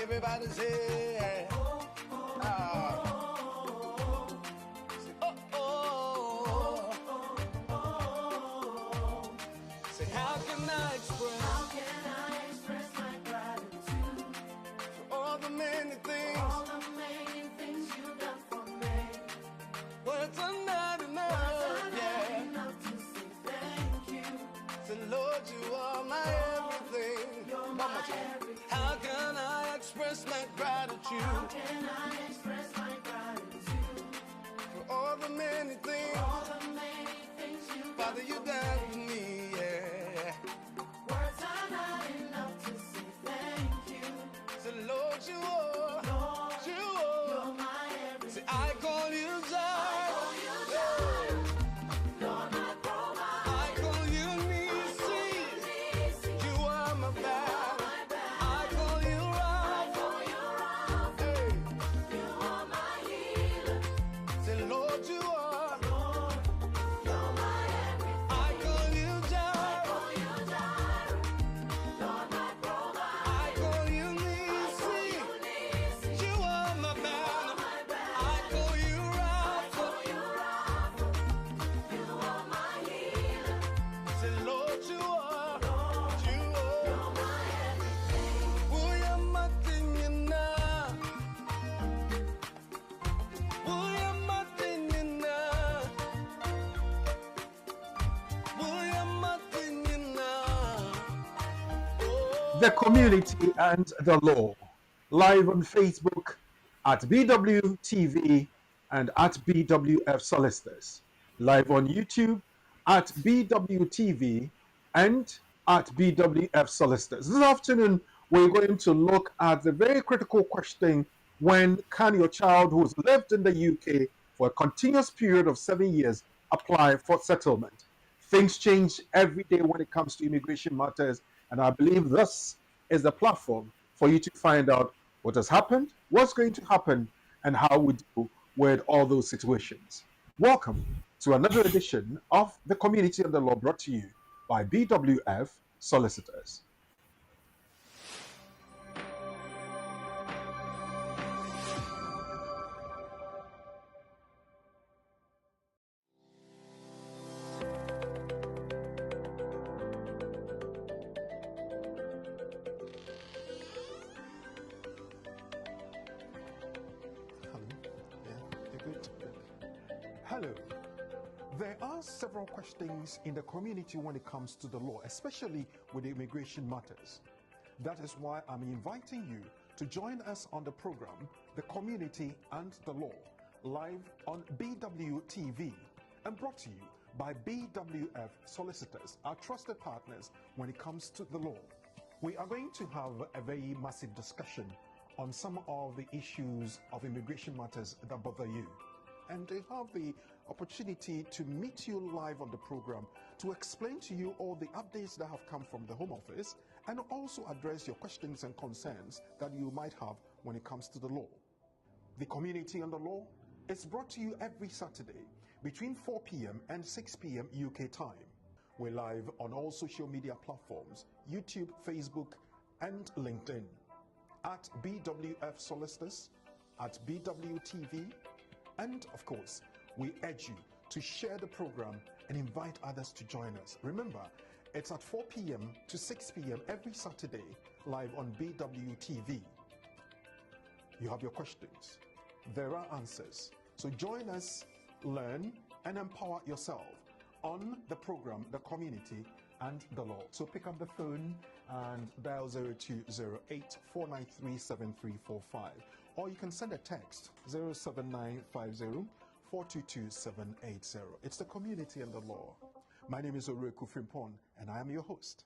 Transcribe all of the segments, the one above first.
Everybody say, say, how can I express my gratitude for all the many things you've done for me? Words are not enough, enough to say thank you. Say, Lord, you are my everything. You're my everything. How can I express my gratitude? How can I express my gratitude for all the many things, Father, you done for me, yeah. Words are not enough to say thank you. Say, Lord, you are, you're my everything. Say, I call you Jireh. Lord, my provider. I call you Nisi. You are my battle. I call you Rapha. Hey. You are my healer. Say, Lord, you are. You're my everything. I call you Jireh. Lord, my provider. I call you Nisi. You are my battle. I call you Rapha. You are my healer. Say, Lord, you are. You're my everything. Uya matinyana. Uya matinyana. Uya matinyana. The Community and the Law, live on Facebook at BWTV and at BWF Solicitors, live on YouTube at BWTV and at BWF Solicitors. This afternoon, we're going to look at the very critical question: when can your child who's lived in the UK for a continuous period of 7 years apply for settlement? Things change every day when it comes to immigration matters, and I believe this is the platform for you to find out what has happened, what's going to happen, and how we deal with all those situations. Welcome to another edition of The Community and the Law, brought to you by BWF Solicitors. Hello. There are several questions in the community when it comes to the law, especially with immigration matters. That is why I'm inviting you to join us on the program, The Community and the Law, live on BWTV and brought to you by BWF Solicitors, our trusted partners when it comes to the law. We are going to have a very massive discussion on some of the issues of immigration matters that bother you. And they have the opportunity to meet you live on the program to explain to you all the updates that have come from the Home Office and also address your questions and concerns that you might have when it comes to the law. The Community and the Law is brought to you every Saturday between 4 p.m. and 6 p.m. UK time. We're live on all social media platforms, YouTube, Facebook, and LinkedIn, at BWF Solicitors, at BWTV, and of course, we urge you to share the program and invite others to join us. Remember, it's at 4 p.m. to 6 p.m. every Saturday, live on BWTV. You have your questions. There are answers. So join us, learn, and empower yourself on the program, The Community and the Law. So pick up the phone and dial 0208 493 7345. Or you can send a text 07950 422 780. It's The Community and the Law. My name is Oreku Frimpon, and I am your host.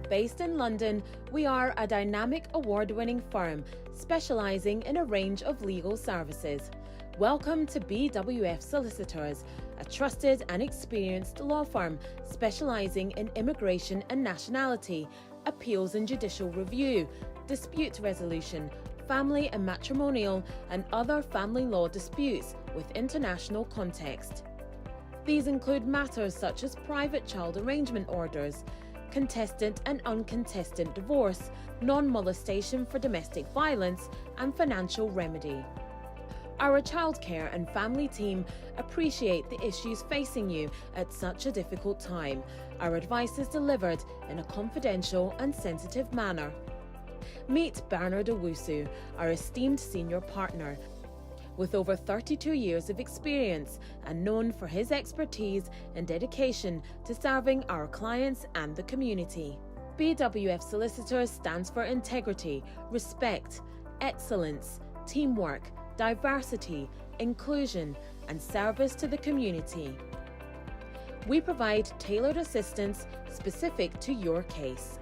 Based in London, we are a dynamic award-winning firm specialising in a range of legal services. Welcome to BWF Solicitors, a trusted and experienced law firm specialising in immigration and nationality, appeals and judicial review, dispute resolution, family and matrimonial, and other family law disputes with international context. These include matters such as private child arrangement orders, contested and uncontested divorce, non-molestation for domestic violence, and financial remedy. Our childcare and family team appreciate the issues facing you at such a difficult time. Our advice is delivered in a confidential and sensitive manner. Meet Bernard Owusu, our esteemed senior partner. With over 32 years of experience and known for his expertise and dedication to serving our clients and the community. BWF Solicitors stands for integrity, respect, excellence, teamwork, diversity, inclusion, and service to the community. We provide tailored assistance specific to your case.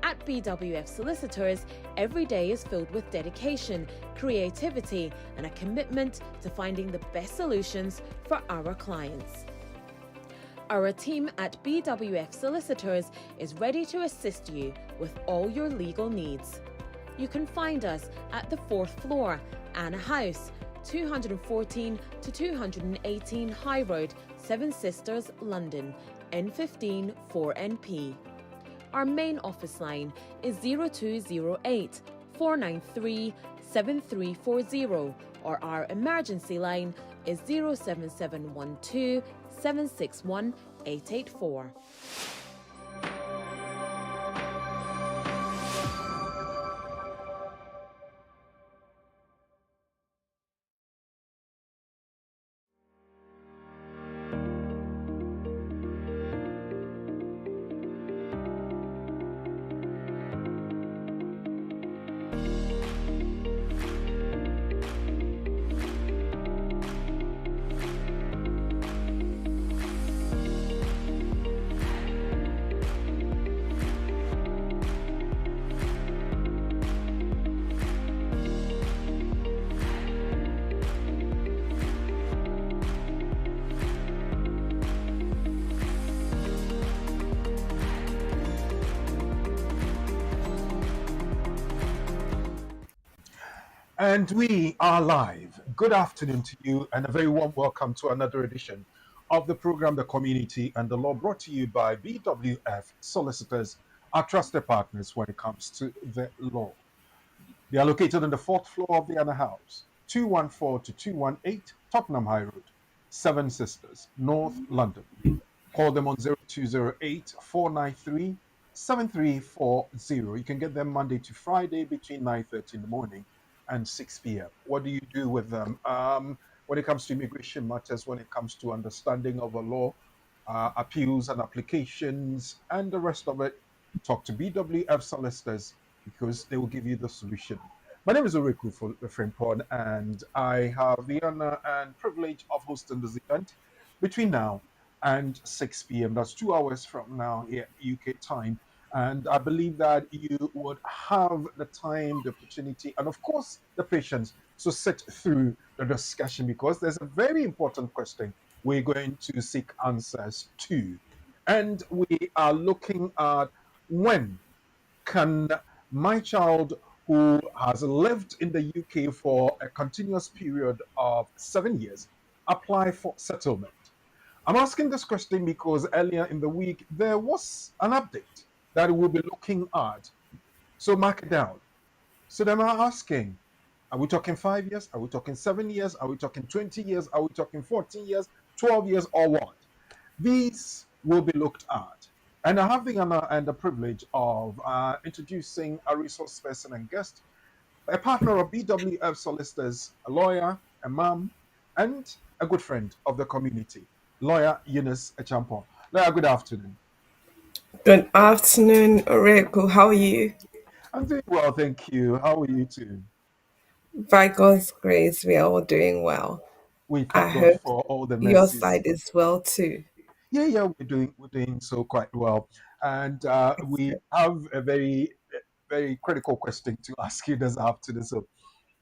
At BWF Solicitors, every day is filled with dedication, creativity, and a commitment to finding the best solutions for our clients. Our team at BWF Solicitors is ready to assist you with all your legal needs. You can find us at the 4th floor, Anna House, 214 to 218 High Road, Seven Sisters, London, N15 4NP. Our main office line is 0208 493 7340, or our emergency line is 07712 761 884. And we are live. Good afternoon to you, and a very warm welcome to another edition of the program, The Community and the Law, brought to you by BWF Solicitors, our trusted partners when it comes to the law. They are located on the 4th floor of the Anna House, 214 to 218 Tottenham High Road, Seven Sisters, North London. Call them on 0208 493 7340. You can get them Monday to Friday between 9:30 in the morning and 6 p.m. What do you do with them? When it comes to immigration matters, when it comes to understanding of the law, appeals and applications, and the rest of it, talk to BWF Solicitors because they will give you the solution. My name is Oriku Frimpon, and I have the honor and privilege of hosting this event between now and 6 p.m. That's 2 hours from now here UK time. And I believe that you would have the time, the opportunity, and of course, the patience to sit through the discussion, because there's a very important question we're going to seek answers to. And we are looking at, when can my child who has lived in the UK for a continuous period of 7 years apply for settlement? I'm asking this question because earlier in the week, there was an update that we'll be looking at. So mark it down. So then I'm asking, are we talking 5 years? Are we talking 7 years? Are we talking 20 years? Are we talking 14 years, 12 years, or what? These will be looked at. And I have the honor and the privilege of introducing a resource person and guest, a partner of BWF Solicitors, a lawyer, a mom, and a good friend of the community, lawyer Eunice Echampon. Lawyer, good afternoon. Good afternoon, Oriku. How are you? I'm doing well, thank you. How are you too? By God's grace, we are all doing well. We I thank God hope for all the your mercies. side is well too. Yeah, we're doing so quite well, and we have a very critical question to ask you this afternoon. So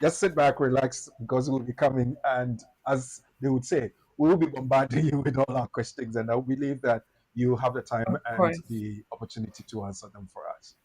just sit back, relax, because we'll be coming, and as they would say, we will be bombarding you with all our questions, and I believe that you have the time Of and course. the opportunity to answer them for us.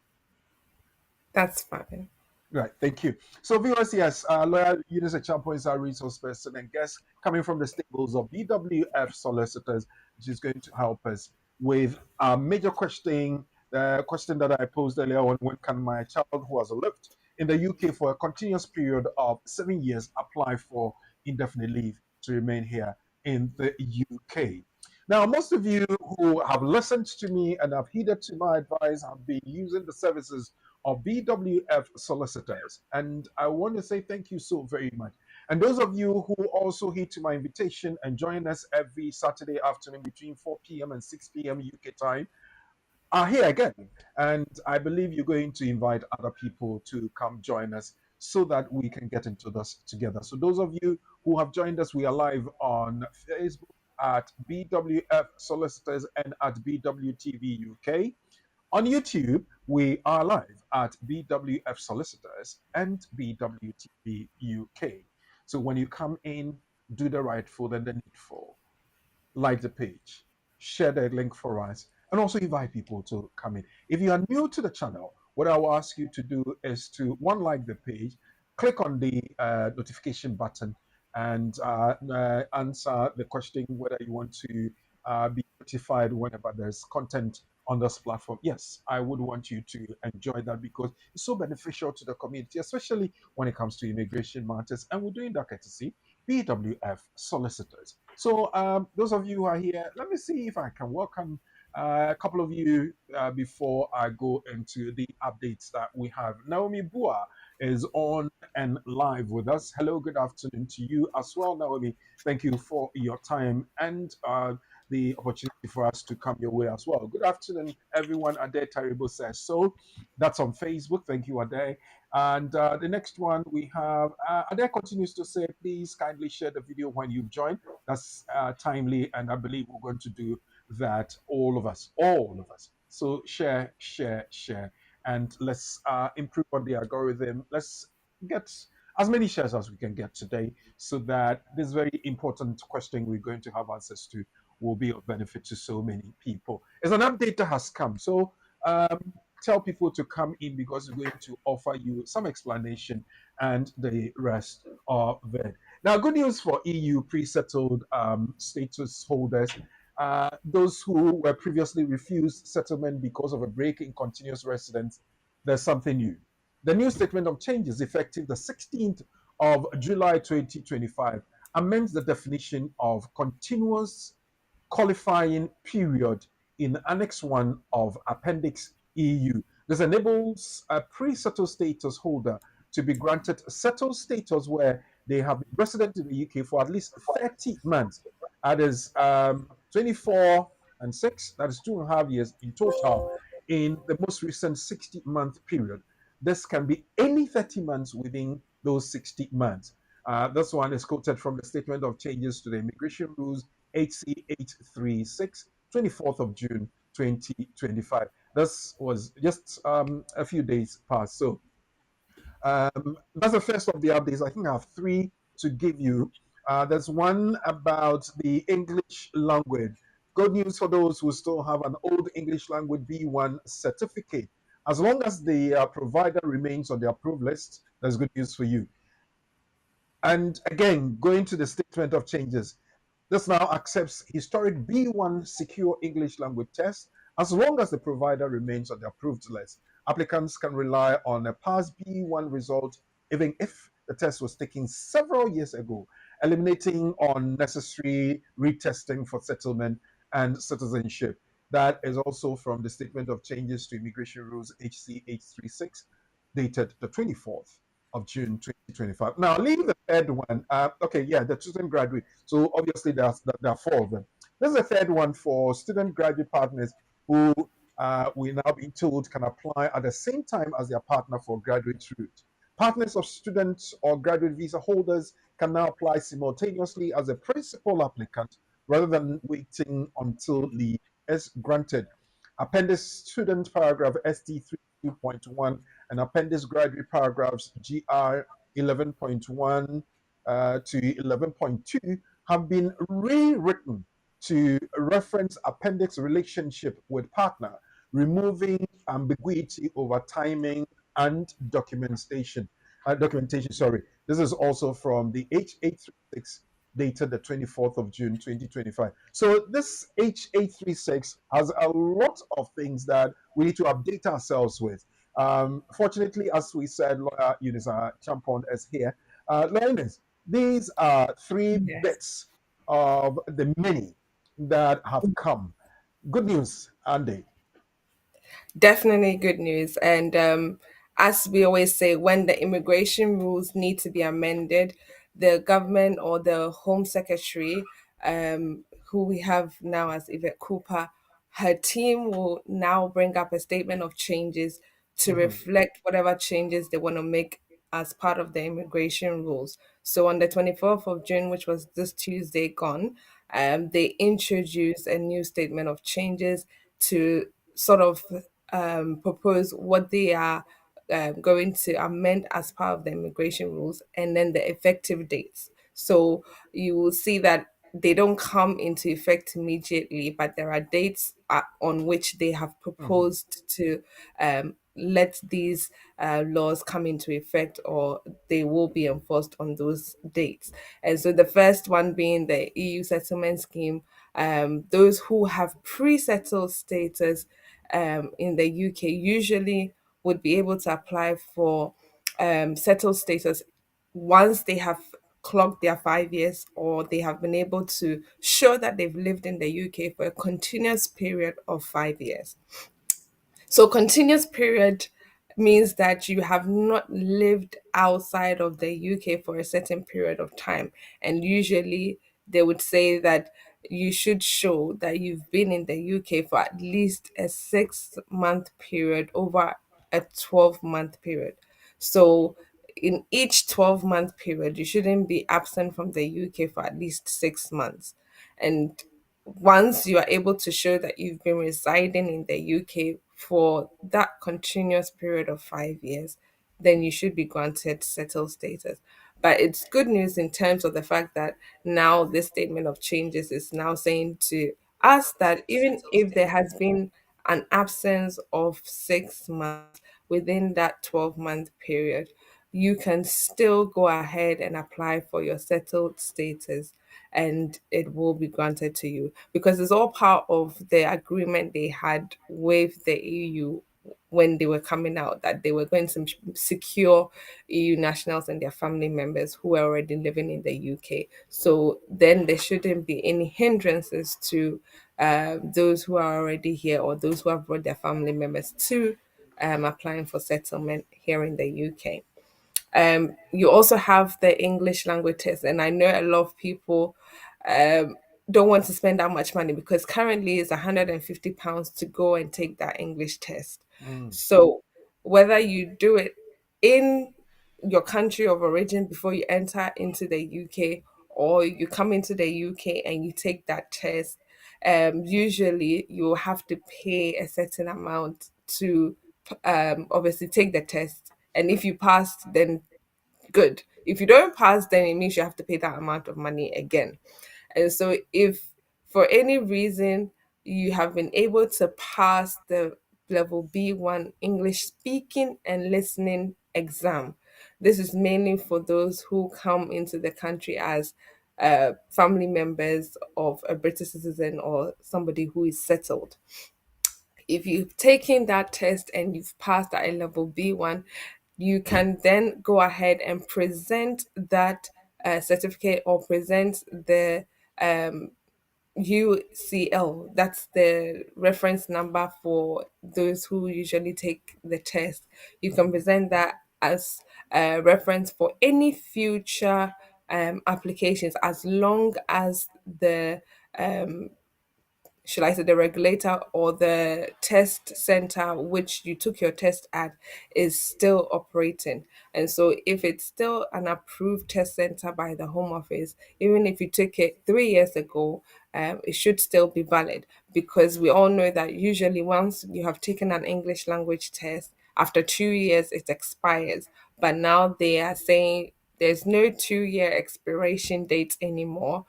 That's fine. Right, thank you. So, viewers, yes, lawyer Eunice Echampo is our resource person and guest coming from the stables of BWF Solicitors, which is going to help us with a major question, the question that I posed earlier on: when can my child who has lived in the UK for a continuous period of 7 years apply for indefinite leave to remain here in the UK? Now, most of you who have listened to me and have heeded to my advice have been using the services of BWF Solicitors. And I want to say thank you so very much. And those of you who also heed to my invitation and join us every Saturday afternoon between 4 p.m. and 6 p.m. UK time are here again. And I believe you're going to invite other people to come join us so that we can get into this together. So those of you who have joined us, we are live on Facebook at BWF Solicitors and at BWTV UK. On YouTube, we are live at BWF Solicitors and BWTV UK. So when you come in, do the rightful and the needful. Like the page, share the link for us, and also invite people to come in. If you are new to the channel, what I will ask you to do is to like the page, click on the notification button, and answer the question whether you want to be notified whenever there's content on this platform. Yes, I would want you to enjoy that because it's so beneficial to the community, especially when it comes to immigration matters. And we're doing that courtesy BWF Solicitors. So those of you who are here, let me see if I can welcome a couple of you before I go into the updates that we have. Naomi Bua is on and live with us. Hello, good afternoon to you as well, Naomi. Thank you for your time and the opportunity for us to come your way as well. Good afternoon, everyone. Ade Taribo says so. That's on Facebook. Thank you, Ade. And the next one we have, Ade continues to say, please kindly share the video when you've joined. That's timely, and I believe we're going to do that, all of us. So share, and let's improve on the algorithm. Let's get as many shares as we can get today so that this very important question we're going to have answers to will be of benefit to so many people. As an update that has come, so tell people to come in because we're going to offer you some explanation and the rest of it. Now, good news for EU pre-settled status holders. Those who were previously refused settlement because of a break in continuous residence, there's something new. The new statement of changes effective the 16th of July 2025 amends the definition of continuous qualifying period in Annex 1 of Appendix EU. This enables a pre-settled status holder to be granted settled status where they have been resident in the UK for at least 30 months. That is 24 and 6, that is 2.5 years in total in the most recent 60-month period. This can be any 30 months within those 60 months. This one is quoted from the Statement of Changes to the Immigration Rules HC 836, 24th of June 2025. This was just a few days past. So that's the first of the updates. I think I have 3 to give you. There's one about the English language. Good news for those who still have an old English language B1 certificate. As long as the provider remains on the approved list, that's good news for you. And again, going to the statement of changes, this now accepts historic B1 secure English language test as long as the provider remains on the approved list. Applicants can rely on a past B1 result even if the test was taken several years ago, eliminating unnecessary retesting for settlement and citizenship. That is also from the Statement of Changes to Immigration Rules HC 836, dated the 24th of June 2025. Now, leave the third one. The student graduate. So obviously there are 4 of them. This is the third one for student graduate partners who we now being told can apply at the same time as their partner for graduate route. Partners of students or graduate visa holders can now apply simultaneously as a principal applicant rather than waiting until leave is granted. Appendix student paragraph ST 3.1 and appendix graduate paragraphs GR 11.1 to 11.2 have been rewritten to reference appendix relationship with partner, removing ambiguity over timing and documentation. Sorry, this is also from the H836 dated the 24th of June 2025. So this H836 has a lot of things that we need to update ourselves with. Fortunately, as we said, lawyer Eunice Champon is here. Lioness, these are three Yes. bits of the many that have come. Good news, Andy. Definitely good news. And as we always say, when the immigration rules need to be amended, the government or the Home Secretary, who we have now as Yvette Cooper, her team will now bring up a statement of changes to Mhm. reflect whatever changes they want to make as part of the immigration rules. So on the 24th of June, which was this Tuesday gone, they introduced a new statement of changes to sort of propose what they are going to amend as part of the immigration rules and then the effective dates. So you will see that they don't come into effect immediately, but there are dates on which they have Mhm. proposed to let these laws come into effect, or they will be enforced on those dates. And so the first one being the EU settlement scheme. Those who have pre-settled status in the UK usually would be able to apply for settled status once they have clocked their 5 years, or they have been able to show that they've lived in the UK for a continuous period of 5 years. So continuous period means that you have not lived outside of the UK for a certain period of time. And usually they would say that you should show that you've been in the UK for at least a 6 month period over a 12-month period. So in each 12-month period, you shouldn't be absent from the UK for at least 6 months. And once you are able to show that you've been residing in the UK for that continuous period of 5 years, then you should be granted settled status. But it's good news in terms of the fact that now this statement of changes is now saying to us that even if there has been an absence of 6 months within that 12-month period, you can still go ahead and apply for your settled status, and it will be granted to you because it's all part of the agreement they had with the EU when they were coming out, that they were going to secure EU nationals and their family members who were already living in the UK. So then there shouldn't be any hindrances to those who are already here or those who have brought their family members to applying for settlement here in the UK. You also have the English language test, and I know a lot of people um, don't want to spend that much money because currently it's £150 to go and take that English test. Mm. So whether you do it in your country of origin before you enter into the UK, or you come into the UK and you take that test, usually you have to pay a certain amount to obviously take the test. And if you pass, then good. If you don't pass, then it means you have to pay that amount of money again. And so, if for any reason you have been able to pass the level B1 English speaking and listening exam, this is mainly for those who come into the country as family members of a British citizen or somebody who is settled. If you've taken that test and you've passed at a level B1, you can then go ahead and present that certificate or present the UCL. That's the reference number for those who usually take the test. You can present that as a reference for any future applications, as long as the should I say the regulator or the test center which you took your test at is still operating. And so if it's still an approved test center by the Home Office, even if you took it 3 years ago, it should still be valid, because we all know that usually once you have taken an English language test, after 2 years it expires. But now they are saying there's no 2 year expiration date anymore.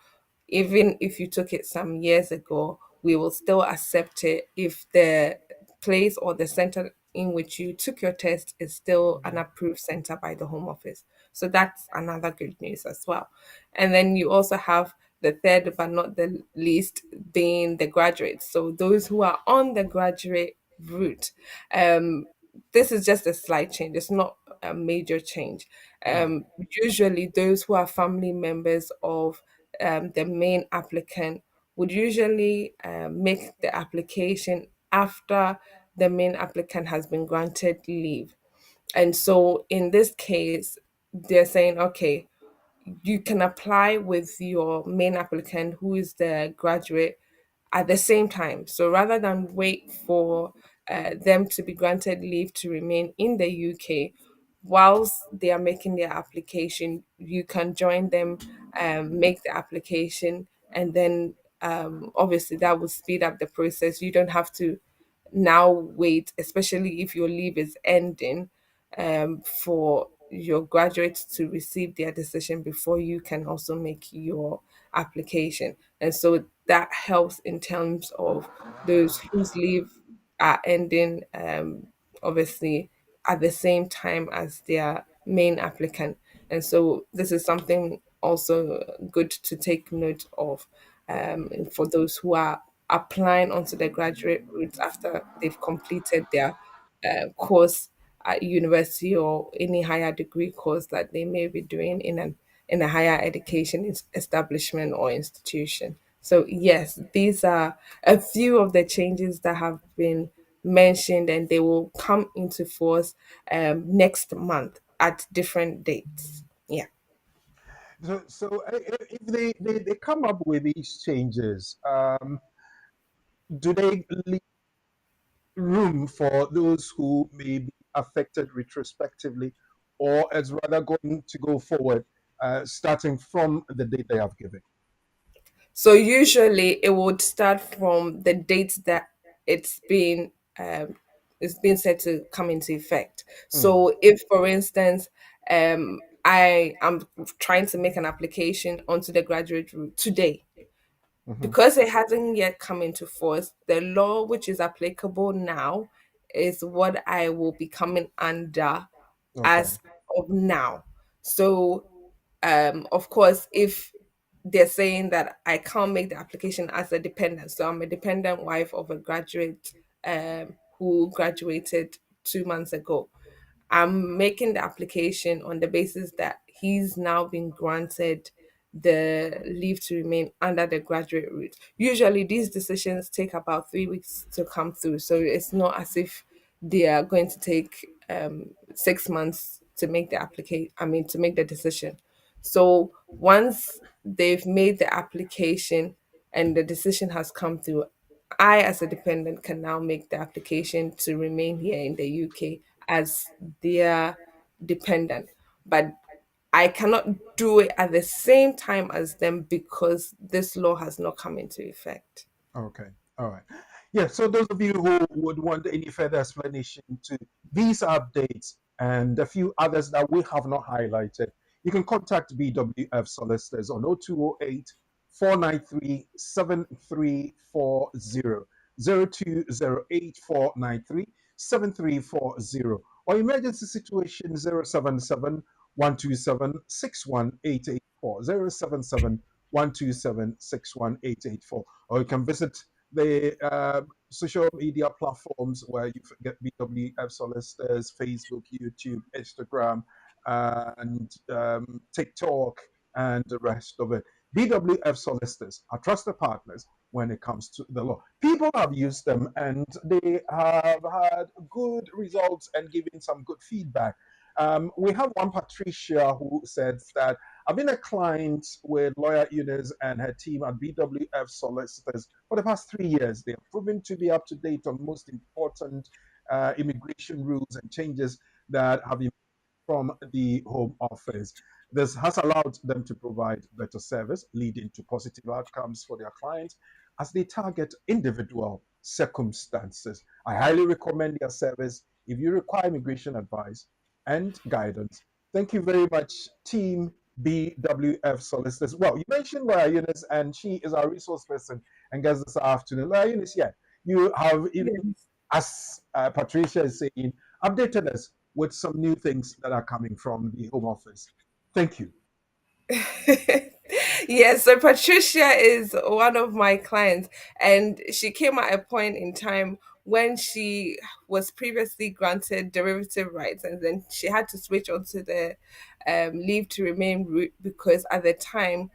even if you took it some years ago, we will still accept it if the place or the center in which you took your test is still an approved center by the Home Office. So that's another good news as well. And then you also have the third but not the least being the graduates. So those who are on the graduate route. This is just a slight change. It's not a major change. Usually, those who are family members of the main applicant would usually make the application after the main applicant has been granted leave. And so, in this case, they're saying, okay, you can apply with your main applicant who is the graduate at the same time. So rather than wait for them to be granted leave to remain in the UK, whilst they are making their application, you can join them, make the application, and then obviously that will speed up the process. You don't have to now wait, especially if your leave is ending, for your graduates to receive their decision before you can also make your application. And so that helps in terms of those whose leave are ending, obviously at the same time as their main applicant. And so this is something also good to take note of, for those who are applying onto the graduate route after they've completed their course at university or any higher degree course that they may be doing in a higher education establishment or institution. So yes, these are a few of the changes that have been mentioned, and they will come into force next month at different dates. Yeah. So if they come up with these changes, do they leave room for those who may be affected retrospectively, or it's rather going to go forward, starting from the date they have given? So usually it would start from the date that it's been um, it's been set to come into effect. Mm, So if, for instance, I am trying to make an application onto the graduate route today, mhm. because it hasn't yet come into force, the law which is applicable now is what I will be coming under Okay. as of now. So, of course, if they're saying that I can't make the application as a dependent, so I'm a dependent wife of a graduate who graduated 2 months ago, I'm making the application on the basis that he's now been granted the leave to remain under the graduate route. Usually, these decisions take about 3 weeks to come through, so it's not as if they are going to take 6 months to make the application. I mean, to make the decision. So once they've made the application and the decision has come through, I, as a dependent, can now make the application to remain here in the UK as their dependent. But I cannot do it at the same time as them because this law has not come into effect. Okay. All right. Yeah. So those of you who would want any further explanation to these updates and a few others that we have not highlighted, you can contact BWF Solicitors on 0208 493 7340, 0208 493 7340, or emergency situation 077 127 61884, 077 127 61884. Or you can visit the social media platforms where you get BWF Solicitors, Facebook, YouTube, Instagram, and TikTok, and the rest of it. BWF Solicitors are trusted partners when it comes to the law. People have used them and they have had good results and given some good feedback. We have one Patricia who says that I've been a client with lawyer Eunice and her team at BWF Solicitors for the past 3 years. They have proven to be up to date on most important immigration rules and changes that have been from the Home Office. This has allowed them to provide better service, leading to positive outcomes for their clients as they target individual circumstances. I highly recommend their service if you require immigration advice and guidance. Thank you very much, team BWF Solicitors. Well, you mentioned Lawyer Eunice, and she is our resource person and guest this afternoon. Lawyer Eunice, yeah, you have even, Yes. as Patricia is saying, updated us with some new things that are coming from the Home Office. Thank you. Yes, so Patricia is one of my clients, and she came at a point in time when she was previously granted derivative rights, and then she had to switch onto the leave to remain route because at the time,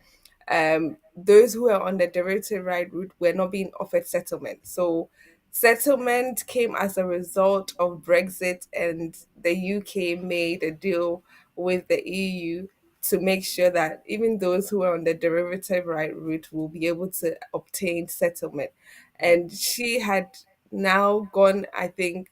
those who were on the derivative right route were not being offered settlement. So settlement came as a result of Brexit, and the UK made a deal with the EU to make sure that even those who are on the derivative right route will be able to obtain settlement. And she had now gone, I think,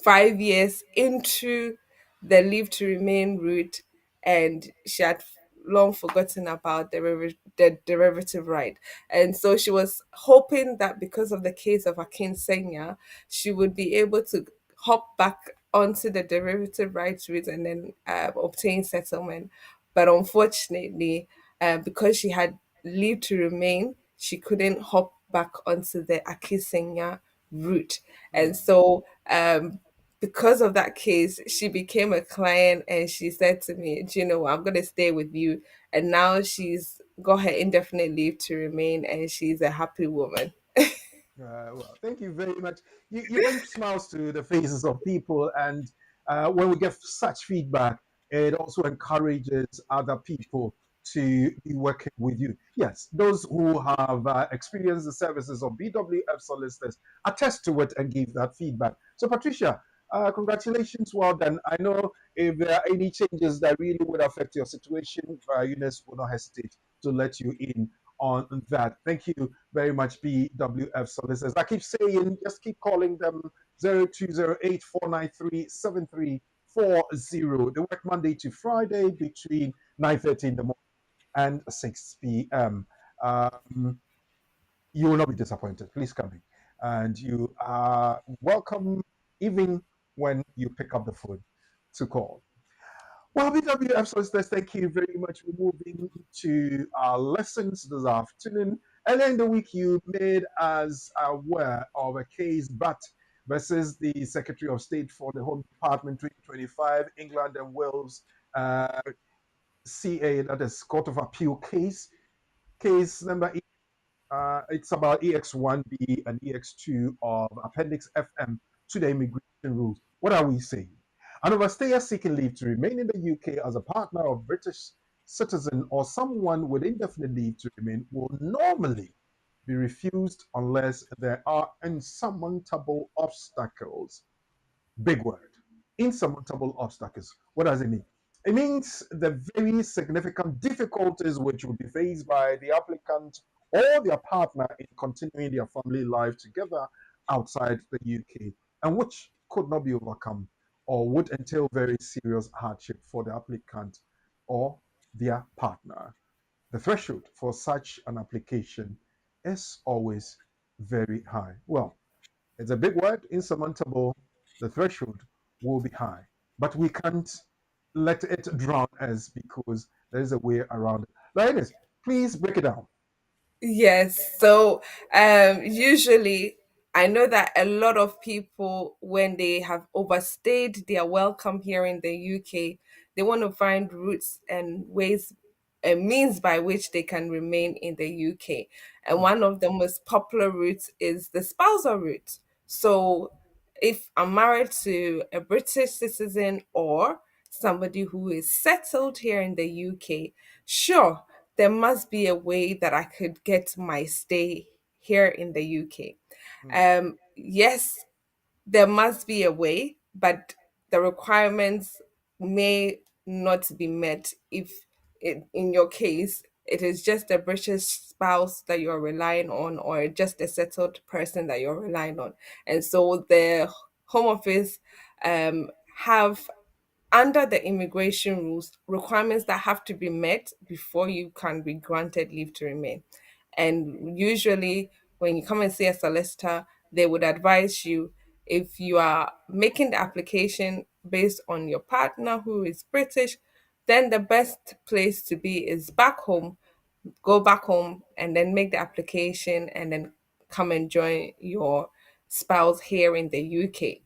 5 years into the leave to remain route, and she had long forgotten about the derivative right. And so she was hoping that because of the case of Akin Senya, she would be able to hop back onto the derivative rights route and then obtain settlement. But unfortunately, because she had leave to remain, she couldn't hop back onto the Akisenya route. And so, because of that case, she became a client and she said to me, "Do you know what? I'm going to stay with you." And now she's got her indefinite leave to remain and she's a happy woman. Well, thank you very much. You bring smiles to the faces of people, and when we get such feedback, it also encourages other people to be working with you. Yes, those who have experienced the services of BWF solicitors attest to it and give that feedback. So, Patricia, congratulations, well done. I know if there are any changes that really would affect your situation, Eunice will not hesitate to let you in on that. Thank you very much, BWF Solicitors. I keep saying, just keep calling them 0208-493-7340. They work Monday to Friday between 9:30 in the morning and 6 p.m. Um, you will not be disappointed. Please come in. And you are welcome even when you pick up the phone to call. Well, BWF Solicitors, thank you very much. We're moving to our lessons this afternoon. Earlier in the week, you made us aware of a case, but versus the Secretary of State for the Home Department 2025, England and Wales uh, CA, that is Court of Appeal case number it's about EX1B and EX2 of Appendix FM to the immigration rules. What are we saying? An overstayer seeking leave to remain in the UK as a partner of British citizen or someone with indefinite leave to remain will normally be refused unless there are insurmountable obstacles. Big word. Insurmountable obstacles. What does it mean? It means the very significant difficulties which will be faced by the applicant or their partner in continuing their family life together outside the UK, and which could not be overcome or would entail very serious hardship for the applicant or their partner. The threshold for such an application is always very high. Well, it's a big word, insurmountable. The threshold will be high, but we can't let it drown us because there is a way around it. Lioness, please break it down. Yes. So usually I know that a lot of people, when they have overstayed their welcome here in the UK, they want to find routes and ways and means by which they can remain in the UK. And one of the most popular routes is the spousal route. So if I'm married to a British citizen or somebody who is settled here in the UK, sure, there must be a way that I could get my stay here in the UK. Hmm. Yes, there must be a way, but the requirements may not be met if, in your case, it is just a British spouse that you're relying on, or just a settled person that you're relying on. And so the Home Office have, under the immigration rules, requirements that have to be met before you can be granted leave to remain. And usually, when you come and see a solicitor, they would advise you, if you are making the application based on your partner who is British, then the best place to be is back home. Go back home and then make the application and then come and join your spouse here in the UK.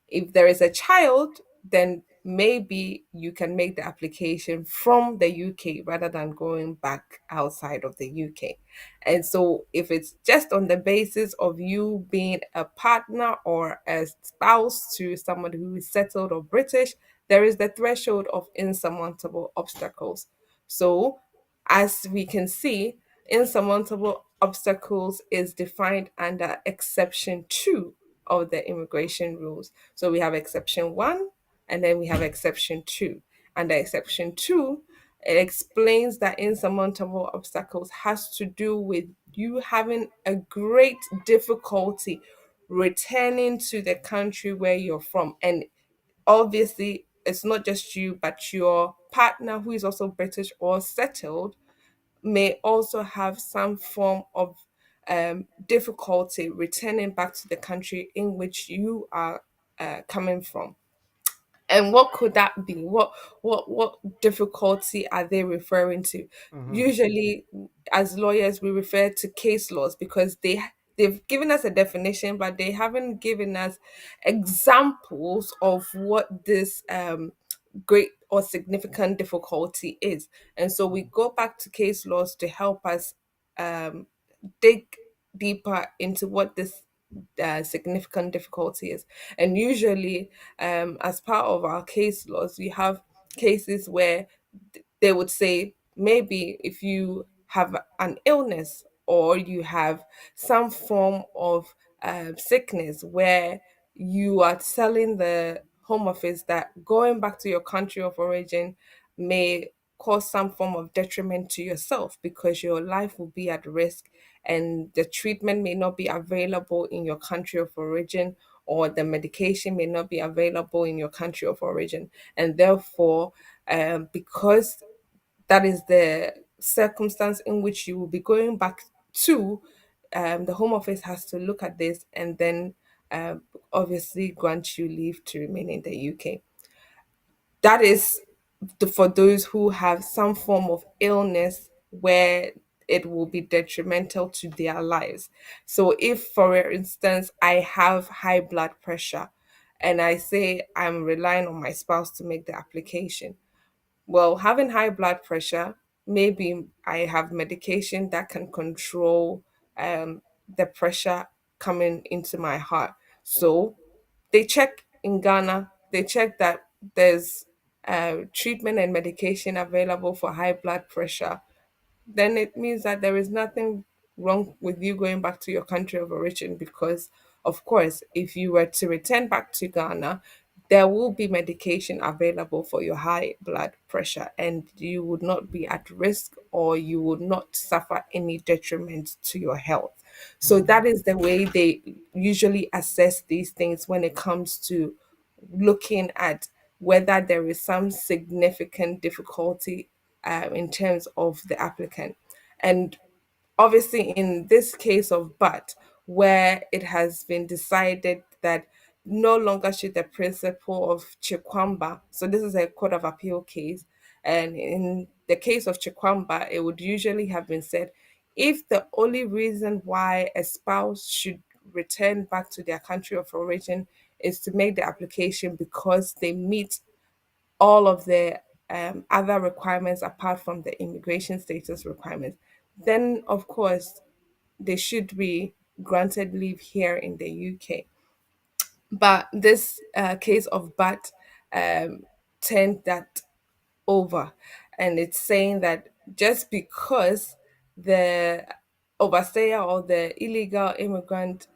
If there is a child, then maybe you can make the application from the UK rather than going back outside of the UK. And so, if it's just on the basis of you being a partner or a spouse to someone who is settled or British, there is the threshold of insurmountable obstacles. So, as we can see, insurmountable obstacles is defined under exception 2 of the immigration rules. So we have exception 1 and then we have exception 2. Under exception 2, it explains that insurmountable obstacles has to do with you having a great difficulty returning to the country where you're from. And obviously, it's not just you, but your partner who is also British or settled may also have some form of difficulty returning back to the country in which you are coming from. And what could that be? What difficulty are they referring to? Mm-hmm. Usually, as lawyers, we refer to case laws because they've given us a definition, but they haven't given us examples of what this great or significant difficulty is. And so we go back to case laws to help us um, dig deeper into what this significant difficulty is. And usually, as part of our case laws, we have cases where they would say maybe if you have an illness or you have some form of sickness where you are telling the home office that going back to your country of origin may cause some form of detriment to yourself because your life will be at risk and the treatment may not be available in your country of origin or the medication may not be available in your country of origin. And therefore, because that is the circumstance in which you will be going back to, the Home Office has to look at this and then obviously grant you leave to remain in the UK. That is for those who have some form of illness where it will be detrimental to their lives. So, if for instance, I have high blood pressure and I say I'm relying on my spouse to make the application, well, having high blood pressure, maybe I have medication that can control the pressure coming into my heart. So they check in Ghana, they check that there's treatment and medication available for high blood pressure, then it means that there is nothing wrong with you going back to your country of origin because, of course, if you were to return back to Ghana, there will be medication available for your high blood pressure and you would not be at risk or you would not suffer any detriment to your health. So that is the way they usually assess these things when it comes to looking at whether there is some significant difficulty in terms of the applicant. And obviously, in this case of but, where it has been decided that no longer should the principle of Chikwamba, so this is a Court of Appeal case, and in the case of Chikwamba, it would usually have been said if the only reason why a spouse should return back to their country of origin is to make the application because they meet all of the other requirements apart from the immigration status requirements, then of course they should be granted leave here in the UK. But this case of BAT turned that over. And it's saying that just because the overstayer or the illegal immigrant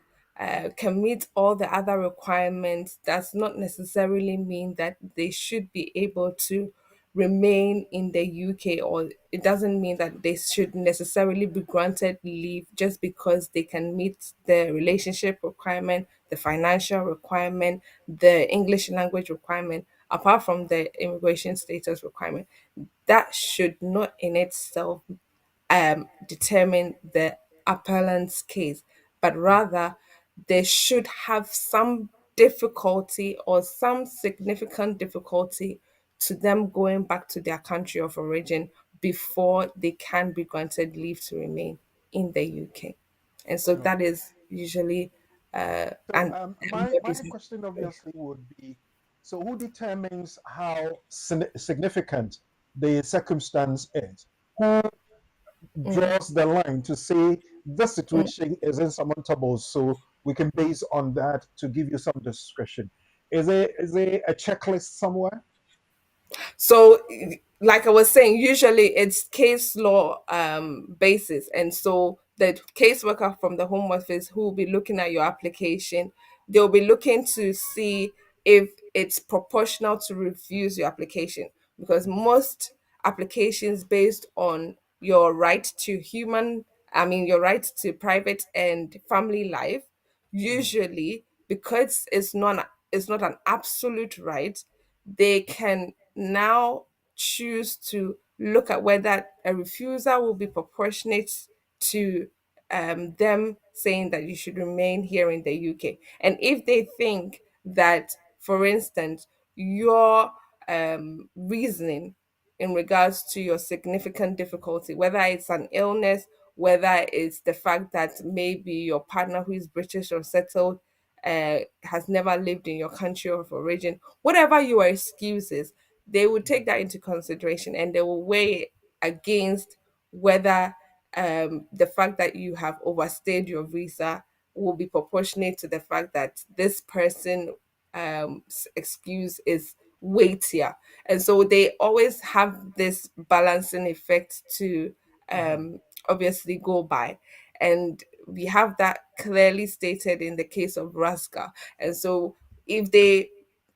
can meet all the other requirements does not necessarily mean that they should be able to remain in the UK, or it doesn't mean that they should necessarily be granted leave just because they can meet the relationship requirement, the financial requirement, the English language requirement, apart from the immigration status requirement. That should not in itself determine the appellant's case, but rather they should have some difficulty or some significant difficulty to them going back to their country of origin before they can be granted leave to remain in the UK. And so that Okay. is usually So and my everybody's question obviously would be, so who determines how significant the circumstance is? Who mm, draws the line to say this mm. situation is insurmountable, so we can base on that to give you some discretion? Is there a checklist somewhere? So, like I was saying, usually it's case law basis, and so the caseworker from the Home Office who will be looking at your application, they'll be looking to see if it's proportional to refuse your application, because most applications based on your right to your right to private and family life, Mhm, usually because it's not an absolute right, they can now choose to look at whether a refusal will be proportionate to them saying that you should remain here in the UK. And if they think that, for instance, your reasoning in regards to your significant difficulty, whether it's an illness, whether it's the fact that maybe your partner who is British or settled has never lived in your country of origin, whatever your excuses, they will take that into consideration and they will weigh it against whether the fact that you have overstayed your visa will be proportionate to the fact that this person excuse is weightier. And so they always have this balancing effect to mhm, obviously go by. And we have that clearly stated in the case of Raska. And so if they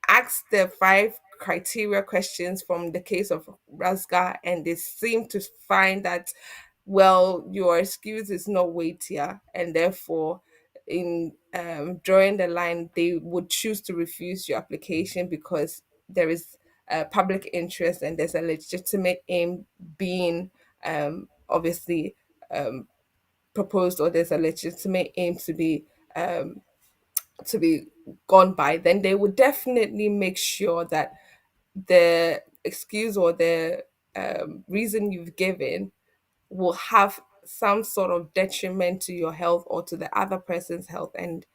ask the five criteria questions from the case of Raska and they seem to find that, well, your excuse is not weightier, and therefore in drawing the line, they would choose to refuse your application because there is public interest and there's a legitimate aim being obviously proposed, or there's a legitimate aim to be gone by, then they would definitely make sure that the excuse or the reason you've given will have some sort of detriment to your health or to the other person's health, and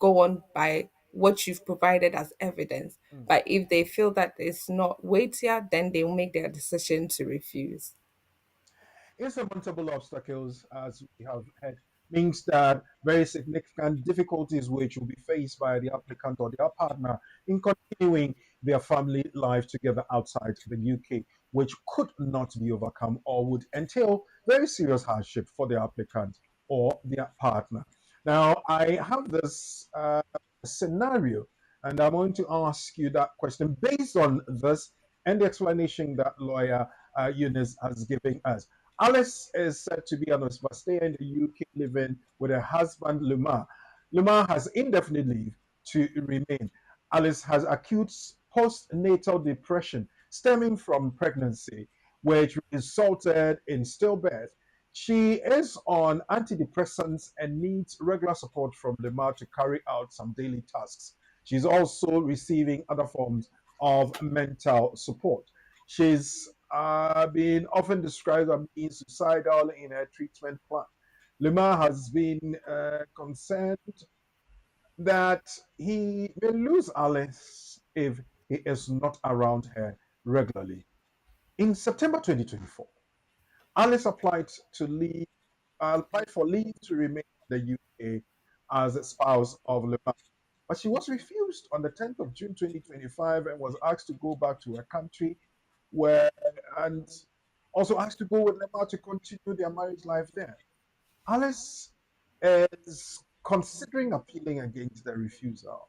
go on by what you've provided as evidence. mhm. But if they feel that it's not weightier, then they'll make their decision to refuse. Insurmountable obstacles, as we have heard, means that very significant difficulties which will be faced by the applicant or their partner in continuing their family life together outside the UK, which could not be overcome or would entail very serious hardship for the applicant or their partner. Now, I have this scenario, and I'm going to ask you that question based on this and the explanation that lawyer Eunice has given us. Alice is said to be an overstay in the UK living with her husband Lumar. Lumar has indefinite leave to remain. Alice has acute postnatal depression stemming from pregnancy, which resulted in stillbirth. She is on antidepressants and needs regular support from Lumar to carry out some daily tasks. She's also receiving other forms of mental support. She's been often described as being suicidal in her treatment plan. Luma has been concerned that he may lose Alice if he is not around her regularly. In September 2024, Alice applied for leave to remain in the UK as a spouse of Luma, but she was refused on the 10th of June 2025 and was asked to go back to her country where and also asked to go with Lemar to continue their marriage life there. Alice is considering appealing against the refusal.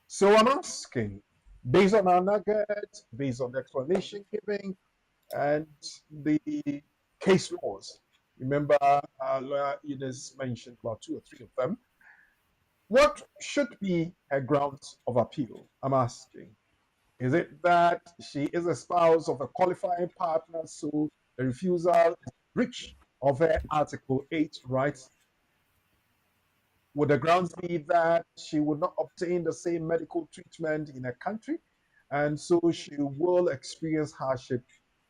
So I'm asking, based on our nugget, based on the explanation given, and the case laws, remember lawyer Eunice mentioned about two or three of them, what should be her grounds of appeal? I'm asking. Is it that she is a spouse of a qualifying partner, so the refusal is a breach of her Article 8 rights? Would the grounds be that she would not obtain the same medical treatment in her country? and so she will experience hardship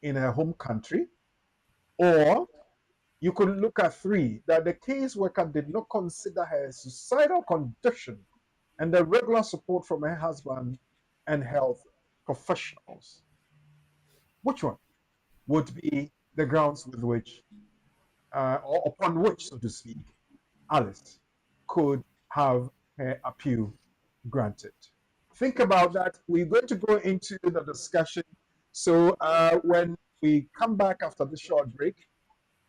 in her home country. Or you could look at three, that the caseworker did not consider her suicidal condition and the regular support from her husband and health professionals. Which one would be the grounds with which, or upon which, so to speak, Alice could have her appeal granted? Think about that. We're going to go into the discussion. So when we come back after the short break,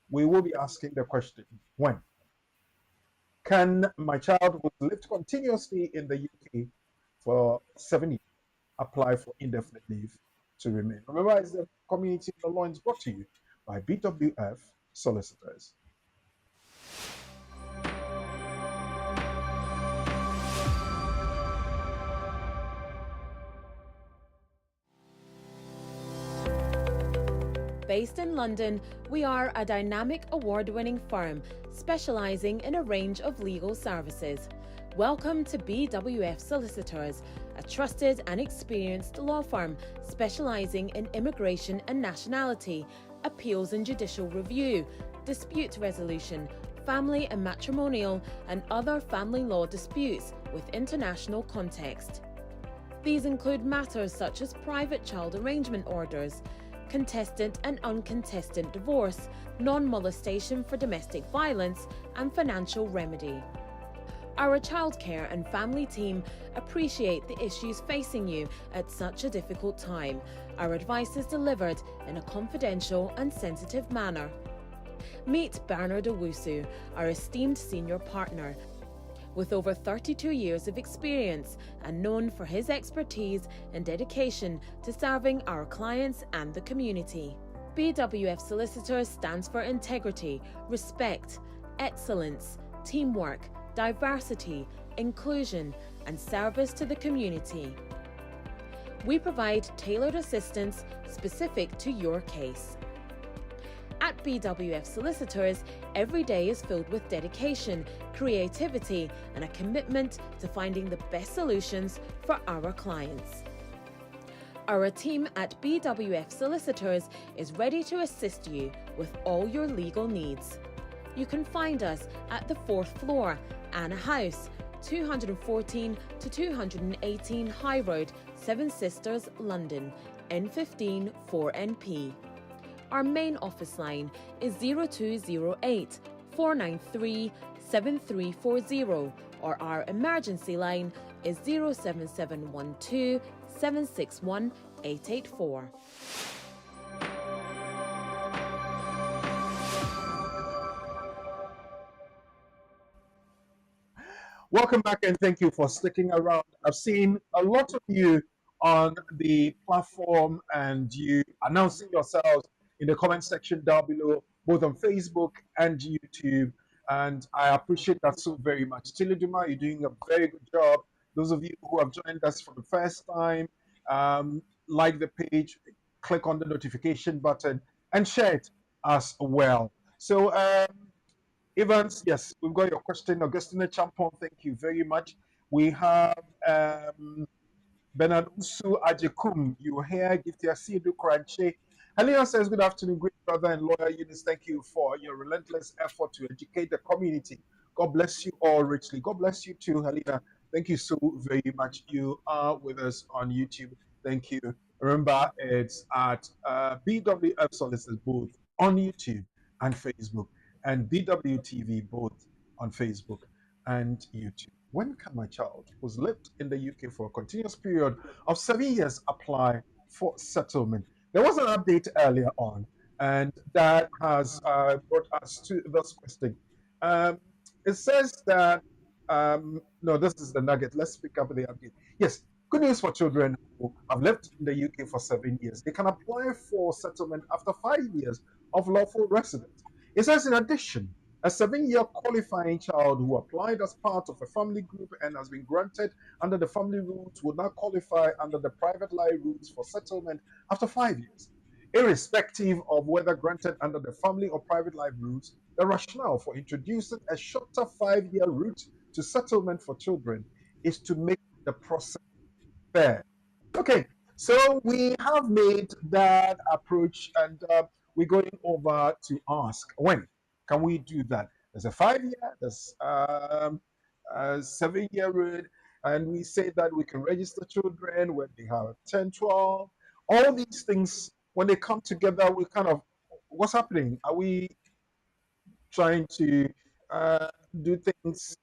we will be asking the question, when can my child who lived continuously in the UK for 7 years apply for indefinite leave to remain? Remember, it's the Community in the Law is brought to you by BWF Solicitors. Based in London, we are a dynamic award-winning firm specialising in a range of legal services. Welcome to BWF Solicitors, a trusted and experienced law firm specialising in immigration and nationality, appeals and judicial review, dispute resolution, family and matrimonial, and other family law disputes with international context. These include matters such as private child arrangement orders, contested and uncontested divorce, non-molestation for domestic violence, and financial remedy. Our childcare and family team appreciate the issues facing you at such a difficult time. Our advice is delivered in a confidential and sensitive manner. Meet Bernard Owusu, our esteemed senior partner. With over 32 years of experience and known for his expertise and dedication to serving our clients and the community. BWF Solicitors stands for integrity, respect, excellence, teamwork, diversity, inclusion, and service to the community. We provide tailored assistance specific to your case. At BWF Solicitors, every day is filled with dedication, creativity, and a commitment to finding the best solutions for our clients. Our team at BWF Solicitors is ready to assist you with all your legal needs. You can find us at the 4th floor, Anna House, 214 to 218 High Road, Seven Sisters, London, N15 4NP. Our main office line is 0208 493 7340, or our emergency line is 07712 761 884. Welcome back and thank you for sticking around. I've seen a lot of you on the platform and you announcing yourselves in the comment section down below, both on Facebook and YouTube. And I appreciate that so very much. Chiliduma, you're doing a very good job. Those of you who have joined us for the first time, like the page, click on the notification button and share it as well. So, Evans, yes, we've got your question. Augustina Champon, thank you very much. We have Bernard Usu Ajekum, you here, Gifty Asidu Kranche. Helena says, good afternoon, great brother and lawyer Eunice. Thank you for your relentless effort to educate the community. God bless you all richly. God bless you too, Helena. Thank you so very much. You are with us on YouTube. Thank you. Remember, it's at BWF Solicitors both on YouTube and Facebook, and BWTV both on Facebook and YouTube. When can my child, who's lived in the UK for a continuous period of 7 years, apply for settlement? There was an update earlier on, and that has brought us to this question. It says that, no, this is the nugget. Let's pick up the update. Yes, good news for children who have lived in the UK for 7 years. They can apply for settlement after 5 years of lawful residence. It says, in addition, a 7-year qualifying child who applied as part of a family group and has been granted under the family rules will now qualify under the private life rules for settlement after 5 years. Irrespective of whether granted under the family or private life rules, the rationale for introducing a shorter 5-year route to settlement for children is to make the process fair. Okay, So we have made that approach, and we're going over to ask when can we do that? There's a 5 year, there's a 7 year road, and we say that we can register children when they have 10, 12. All these things, when they come together, we kind of, what's happening? Are we trying to uh, do things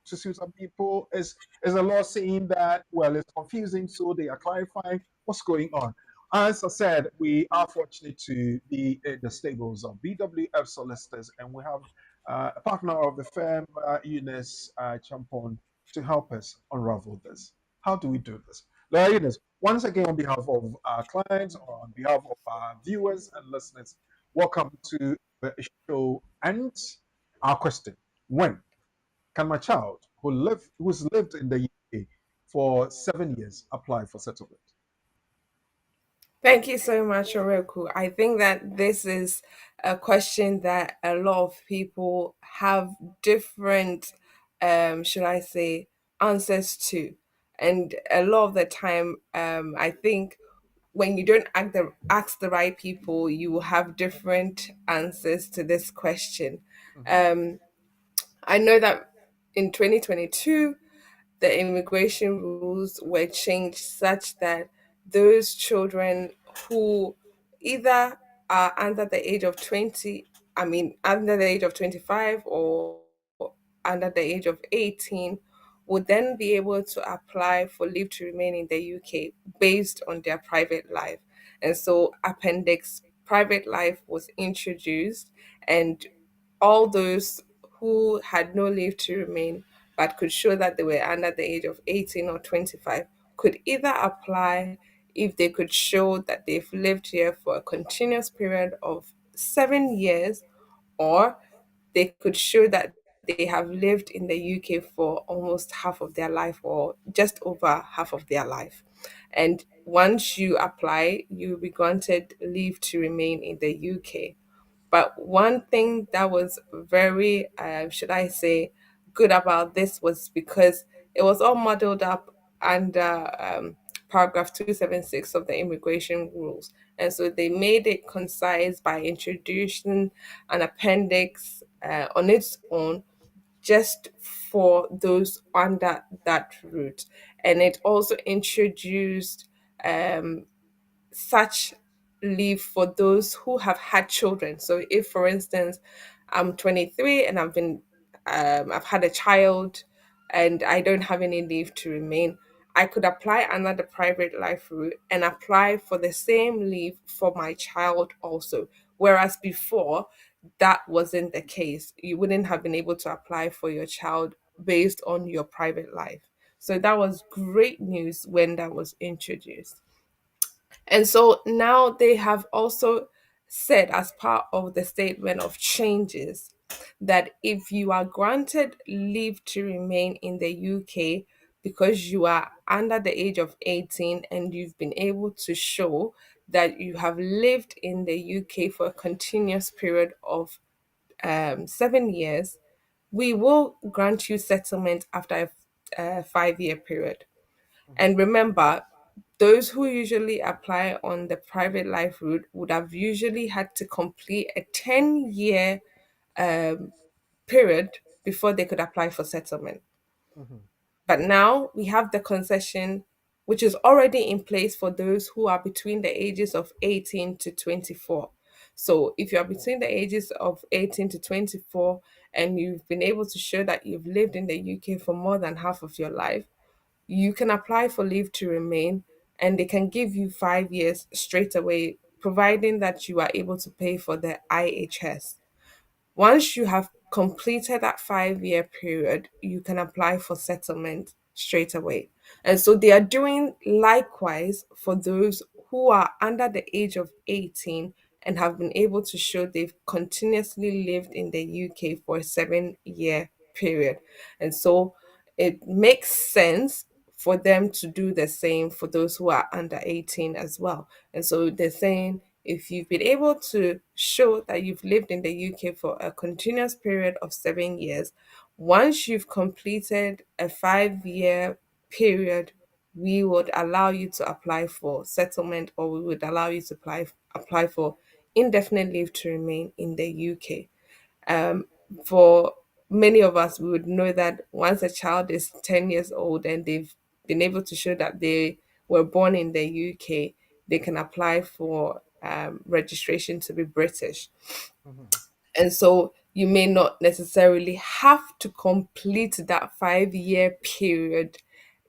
to suit some people? Is the law saying that, well, it's confusing, so they are clarifying what's going on? As I said, we are fortunate to be in the stables of BWF Solicitors, and we have a partner of the firm, Eunice Champon, to help us unravel this. How do we do this? Eunice, once again, on behalf of our clients or on behalf of our viewers and listeners, welcome to the show. And our question: when can my child who's lived in the UK for 7 years apply for settlement? Thank you so much, Oroku. I think that this is a question that a lot of people have different, should I say, answers to. And a lot of the time, I think when you don't ask the right people, you will have different answers to this question. Mhm, Um, I know that in 2022, the immigration rules were changed such that those children who either are under the age of 20, I mean, under the age of 25 or under the age of 18, would then be able to apply for leave to remain in the UK based on their private life. And so Appendix Private Life was introduced, and all those who had no leave to remain but could show that they were under the age of 18 or 25 could either apply if they could show that they've lived here for a continuous period of 7 years, or they could show that they have lived in the UK for almost half of their life or just over half of their life. And once you apply, you'll be granted leave to remain in the UK. But one thing that was very, should I say, good about this was because it was all modeled up under paragraph 276 of the immigration rules. And so they made it concise by introducing an appendix on its own just for those under that route. And it also introduced um, such leave for those who have had children. So if, for instance, I'm 23 and I've had a child and I don't have any leave to remain, I could apply under the private life route and apply for the same leave for my child also. Whereas before, that wasn't the case. You wouldn't have been able to apply for your child based on your private life. So that was great news when that was introduced. And so now they have also said, as part of the statement of changes, that if you are granted leave to remain in the UK because you are under the age of 18 and you've been able to show that you have lived in the UK for a continuous period of 7 years, we will grant you settlement after a 5 year period. mhm, And remember, those who usually apply on the private life route would have usually had to complete a 10-year um, period before they could apply for settlement. mhm, But now we have the concession, which is already in place for those who are between the ages of 18 to 24. So if you are between the ages of 18 to 24 and you've been able to show that you've lived in the UK for more than half of your life, you can apply for leave to remain and they can give you 5 years straight away, providing that you are able to pay for the IHS. Once you have completed that 5 year period, you can apply for settlement straight away. And so they are doing likewise for those who are under the age of 18 and have been able to show they've continuously lived in the UK for a 7 year period. And so it makes sense for them to do the same for those who are under 18 as well. And so they're saying if you've been able to show that you've lived in the UK for a continuous period of 7 years, once you've completed a 5 year period, we would allow you to apply for settlement, or we would allow you to apply for indefinite leave to remain in the UK. um, for many of us, we would know that once a child is 10 years old and they've been able to show that they were born in the UK, they can apply for registration to be British. Mhm. And so you may not necessarily have to complete that 5 year period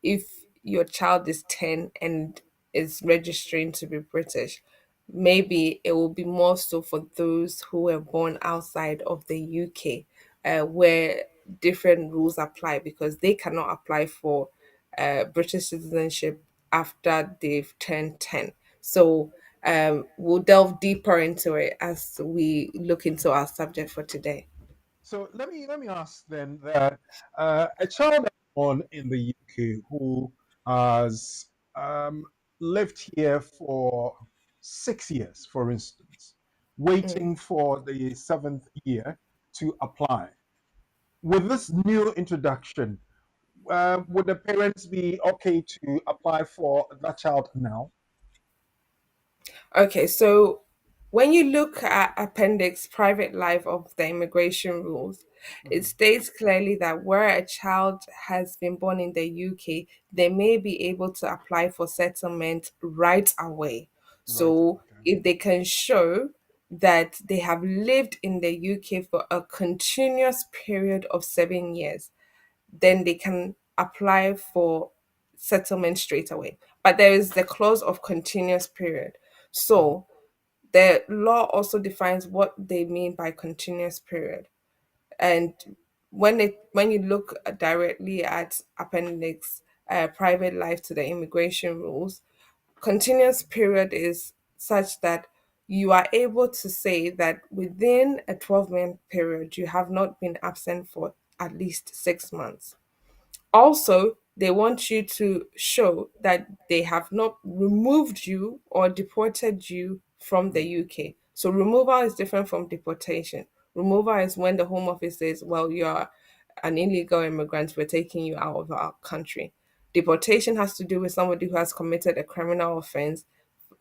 if your child is 10 and is registering to be British. Maybe it will be more so for those who were born outside of the UK, where different rules apply because they cannot apply for British citizenship after they've turned 10. So we'll delve deeper into it as we look into our subject for today. So let me ask then that a child born in the UK who has um, lived here for 6 years, for instance, Mm. waiting for the seventh year to apply. With this new introduction, would the parents be okay to apply for that child now? Okay, so when you look at Appendix Private Life of the immigration rules, it Mhm. states clearly that where a child has been born in the UK, they may be able to apply for settlement right away. Right. So Okay. if they can show that they have lived in the UK for a continuous period of 7 years, then they can apply for settlement straight away. But there is the clause of continuous period. Mhm. So the law also defines what they mean by continuous period. And when you look directly at appendix private life to the immigration rules, continuous period is such that you are able to say that within a 12-month period you have not been absent for at least 6 months. Also, they want you to show that they have not removed you or deported you from the Mm. UK. So, removal is different from deportation. Removal is when the Home Office says, well, you're an illegal immigrant, we're taking you out of our country. Deportation has to do with somebody who has committed a criminal offense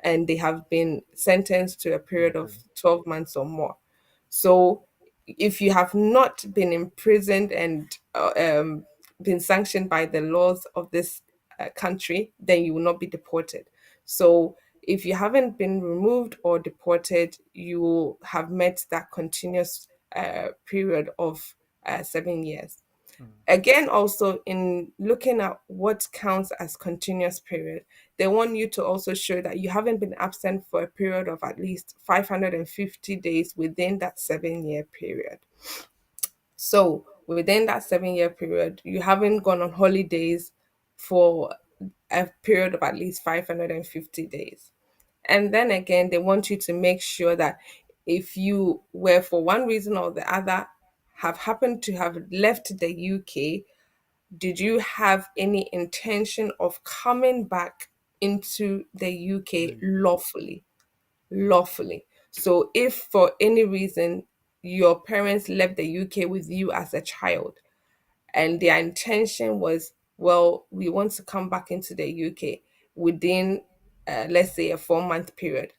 and they have been sentenced to a period Okay. of 12 months or more. So, if you have not been imprisoned and been sanctioned by the laws of this country, then you will not be deported. So, if you haven't been removed or deported, you will have met that continuous period of 7 years. Mm. Again, also in looking at what counts as continuous period, they want you to also show that you haven't been absent for a period of at least 550 days within that 7 year period. So within that 7 year period, you haven't gone on holidays for a period of at least 550 days. And then again, they want you to make sure that if you were, for one reason or the other, have happened to have left the UK, did you have any intention of coming back into the The UK UK. lawfully? Lawfully. So if for any reason your parents left the UK with you as a child and their intention was, well, we want to come back into the UK within, let's say, a 4 month period,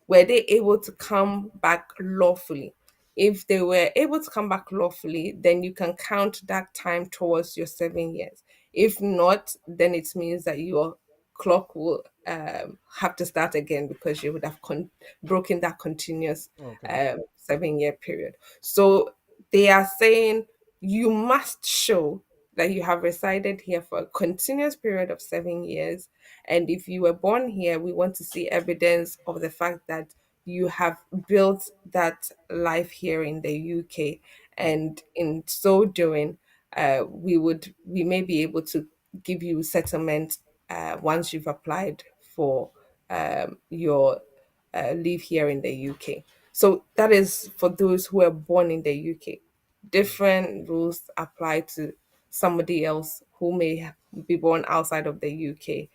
were they able to come back lawfully? If they were able to come back lawfully, then you can count that time towards your 7 years. If not, then it means that your clock will have to start again because you would have broken that continuous Okay. 7 year period. So they are saying you must show that you have resided here for a continuous period of 7 years, and if you were born here, we want to see evidence of the fact that you have built that life here in the UK. And in so doing, we may be able to give you settlement once you've applied for your leave here in the UK. So that is for those who are born in the UK. Different rules apply to somebody else who may be born outside of the UK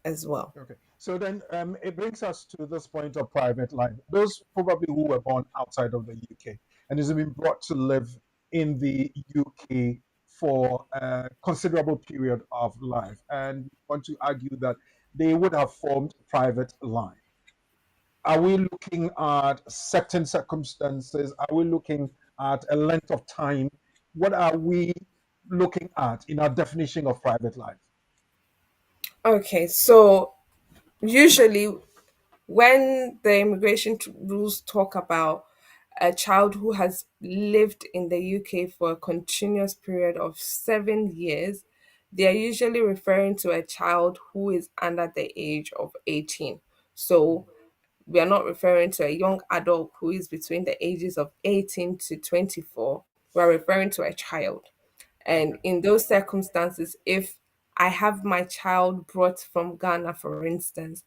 as well. Okay. So then it brings us to this point of private life. Those probably who were born outside of the UK and has been brought to live in the UK for a considerable period of life, and want to argue that they would have formed private life. Are we looking at certain circumstances? Are we looking at a length of time? What are we looking at in our definition of private life? Okay, so usually when the rules talk about a child who has lived in the UK for a continuous period of 7 years, they are usually referring to a child who is under the age of 18. So we are not referring to a young adult who is between the ages of 18 to 24. We are referring to a child. And Okay. in those circumstances, if I have my child brought from Ghana, for instance,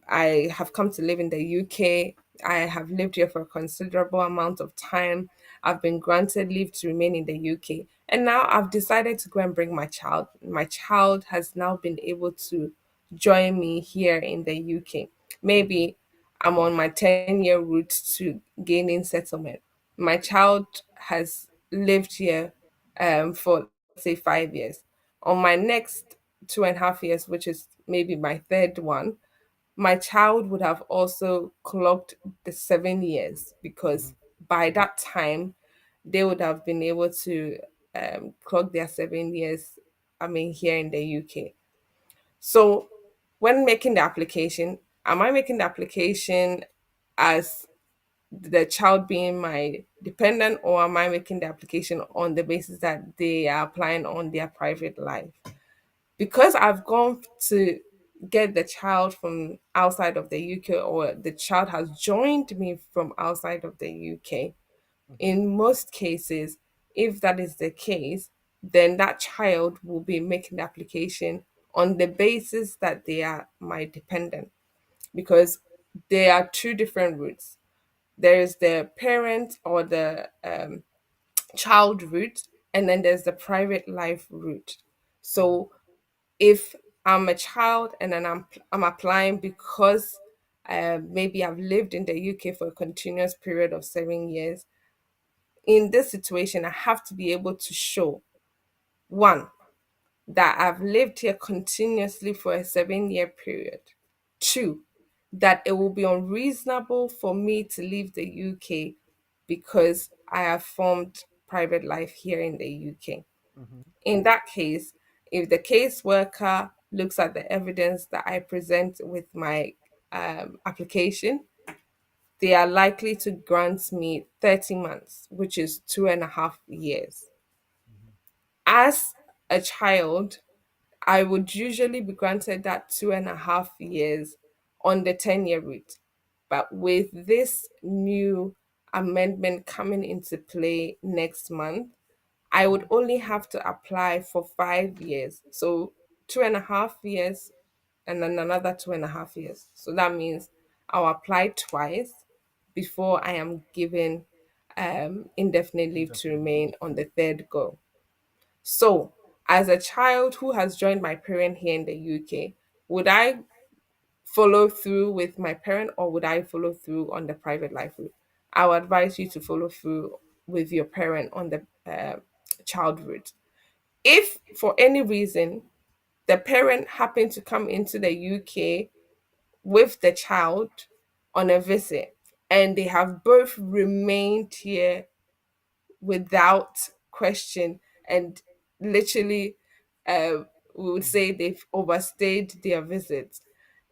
I have come to live in the UK. I have lived here for a considerable amount of time. I've been granted leave to remain in the UK. And now I've decided to go and bring my child. My child has now been able to join me here in the UK. Maybe I'm on my 10-year route to gaining settlement. My child has lived here for, say, 5 years. On my next 2.5 years, which is maybe my third one, my child would have also clocked the 7 years, because by that time they would have been able to clock their 7 years, I mean, here in the UK. So when making the application, am I making the application as the child being my dependent, or am I making the application on the basis that they are applying on their private life? Because I've gone to get the child from outside of the UK, or the child has joined me from outside of the UK, Mhm. in most cases, if that is the case, then that child will be making the application on the basis that they are my dependent, because there are two different routes. There is the parent or the child route, and then there's the private life route. Mhm. So if I'm a child and then I'm applying because maybe I've lived in the UK for a continuous period of 7 years, in this situation, I have to be able to show, one, that I've lived here continuously for a 7 year period. Two, that it will be unreasonable for me to leave the UK because I have formed private life here in the UK. Mhm. In that case, if the caseworker looks at the evidence that I present with my application, they are likely to grant me 30 months, which is 2.5 years. As a child, I would usually be granted that 2.5 years on the 10-year route. But with this new amendment coming into play next month, I would only have to apply for 5 years. So 2.5 years and then another 2.5 years. So that means I'll apply twice before I am given indefinite leave to Indefinitely. remain on the third go. So, as a child who has joined my parent here in the UK, would I follow through with my parent, or would I follow through on the private life route? I would advise you to follow through with your parent on the child route. If for any reason the parent happened to come into the UK with the child on a visit, and they have both remained here without question, and literally we would Mhm. say they've overstayed their visit.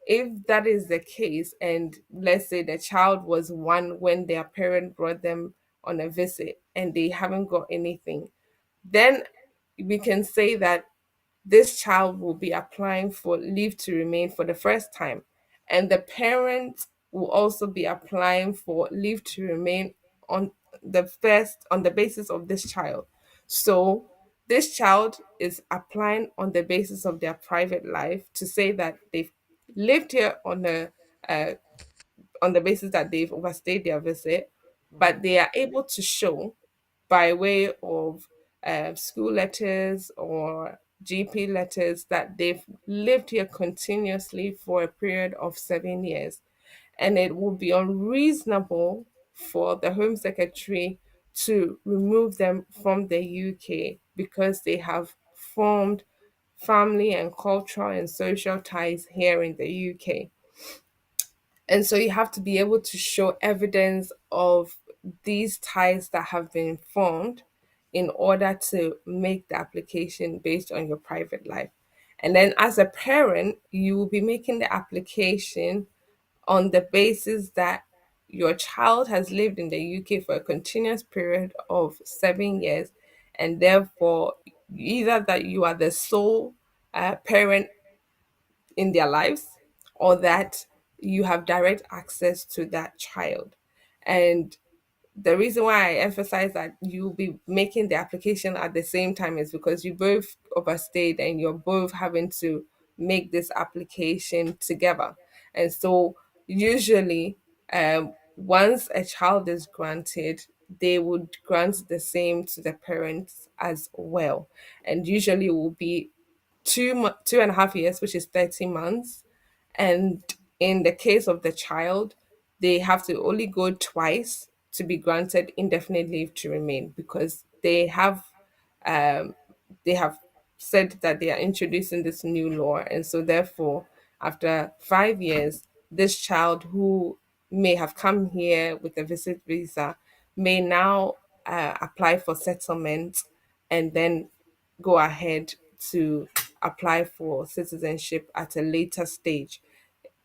If that is the case, and let's say the child was one when their parent brought them on a visit and they haven't got anything, then we can say that this child will be applying for leave to remain for the first time, and the parent will also be applying for leave to remain on on the basis of this child. So this child is applying on the basis of their private life to say that they've lived here uh, on the basis that they've overstayed their visit, but Mhm. they are able to show by way of school letters or GP letters that they've lived here continuously for a period of 7 years. And it would be unreasonable for the Home Secretary to remove them from the UK because they have formed family and cultural and social ties here in the UK. And so you have to be able to show evidence of these ties that have been formed in order to make the application based on your private life. And then as a parent, you will be making the application on the basis that your child has lived in the UK for a continuous period of 7 years, and therefore, either that you are the sole parent in their lives or that you have direct access to that child. And the reason why I emphasize that you'll be making the application at the same time is because you both overstayed and you're both having to make this application together. And so, usually, once a child is granted, they would grant the same to the parents as well. And usually, it will be 2.5 years, which is 30 months. And in the case of the child, they have to only go twice to be granted indefinite leave to remain because um, they have said that they are introducing this new law. And so therefore, after 5 years, this child who may have come here with a visit visa may now apply for settlement and then go ahead to apply for citizenship at a later stage.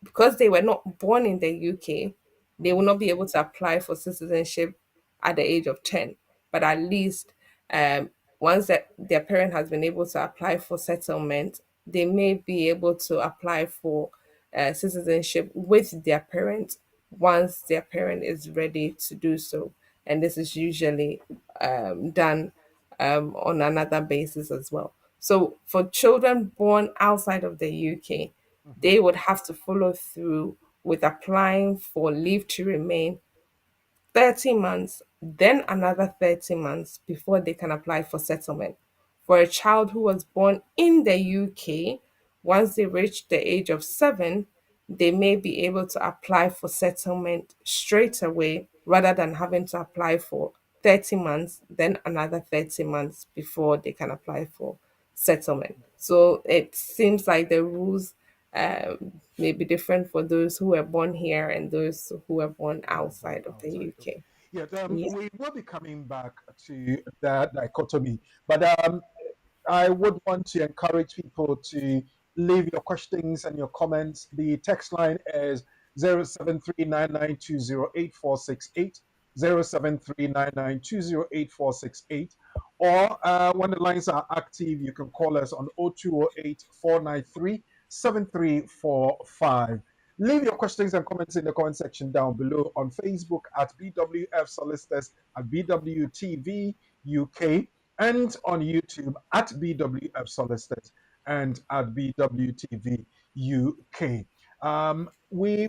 Because they were not born in the UK, they will not be able to apply for citizenship at the age of 10. But at least um, once their parent has been able to apply for settlement, they may be able to apply for citizenship with their parent once their parent is ready to do so. And this is usually done on another basis as well. So for children born outside of the UK, they would have to follow through with applying for leave to remain 30 months, then another 30 months before they can apply for settlement. For a child who was born in the UK, once they reach the age of 7, they may be able to apply for settlement straight away rather than having to apply for 30 months, then another 30 months before they can apply for settlement. So it seems like the rules may be different for those who were born here and those who were born outside of the Outside. Okay. UK. Yeah, Yeah. we will be coming back to that dichotomy, but I would want to encourage people to leave your questions and your comments. The text line is 0739920848, 0739920848, or when the lines are active, you can call us on 0208 493 7345. Leave your questions and comments in the comment section down below on Facebook at BWF Solicitors at BWTV UK, and on YouTube at BWF Solicitors and at BWTV UK. We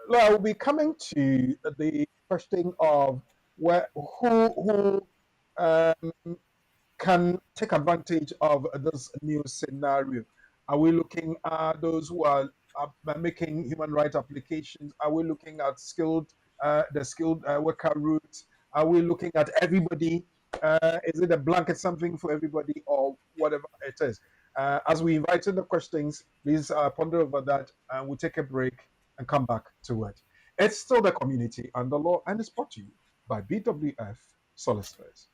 will be coming to the question of who can take advantage of this new scenario. Are we looking at those who are making human rights applications? Are we looking at the skilled worker route? Are we looking at everybody? Is it a blanket something for everybody or whatever it is? As we invite in the questions, please ponder over that, and we'll take a break and come back to it. It's still the community and the law, and it's brought to you by BWF Solicitors.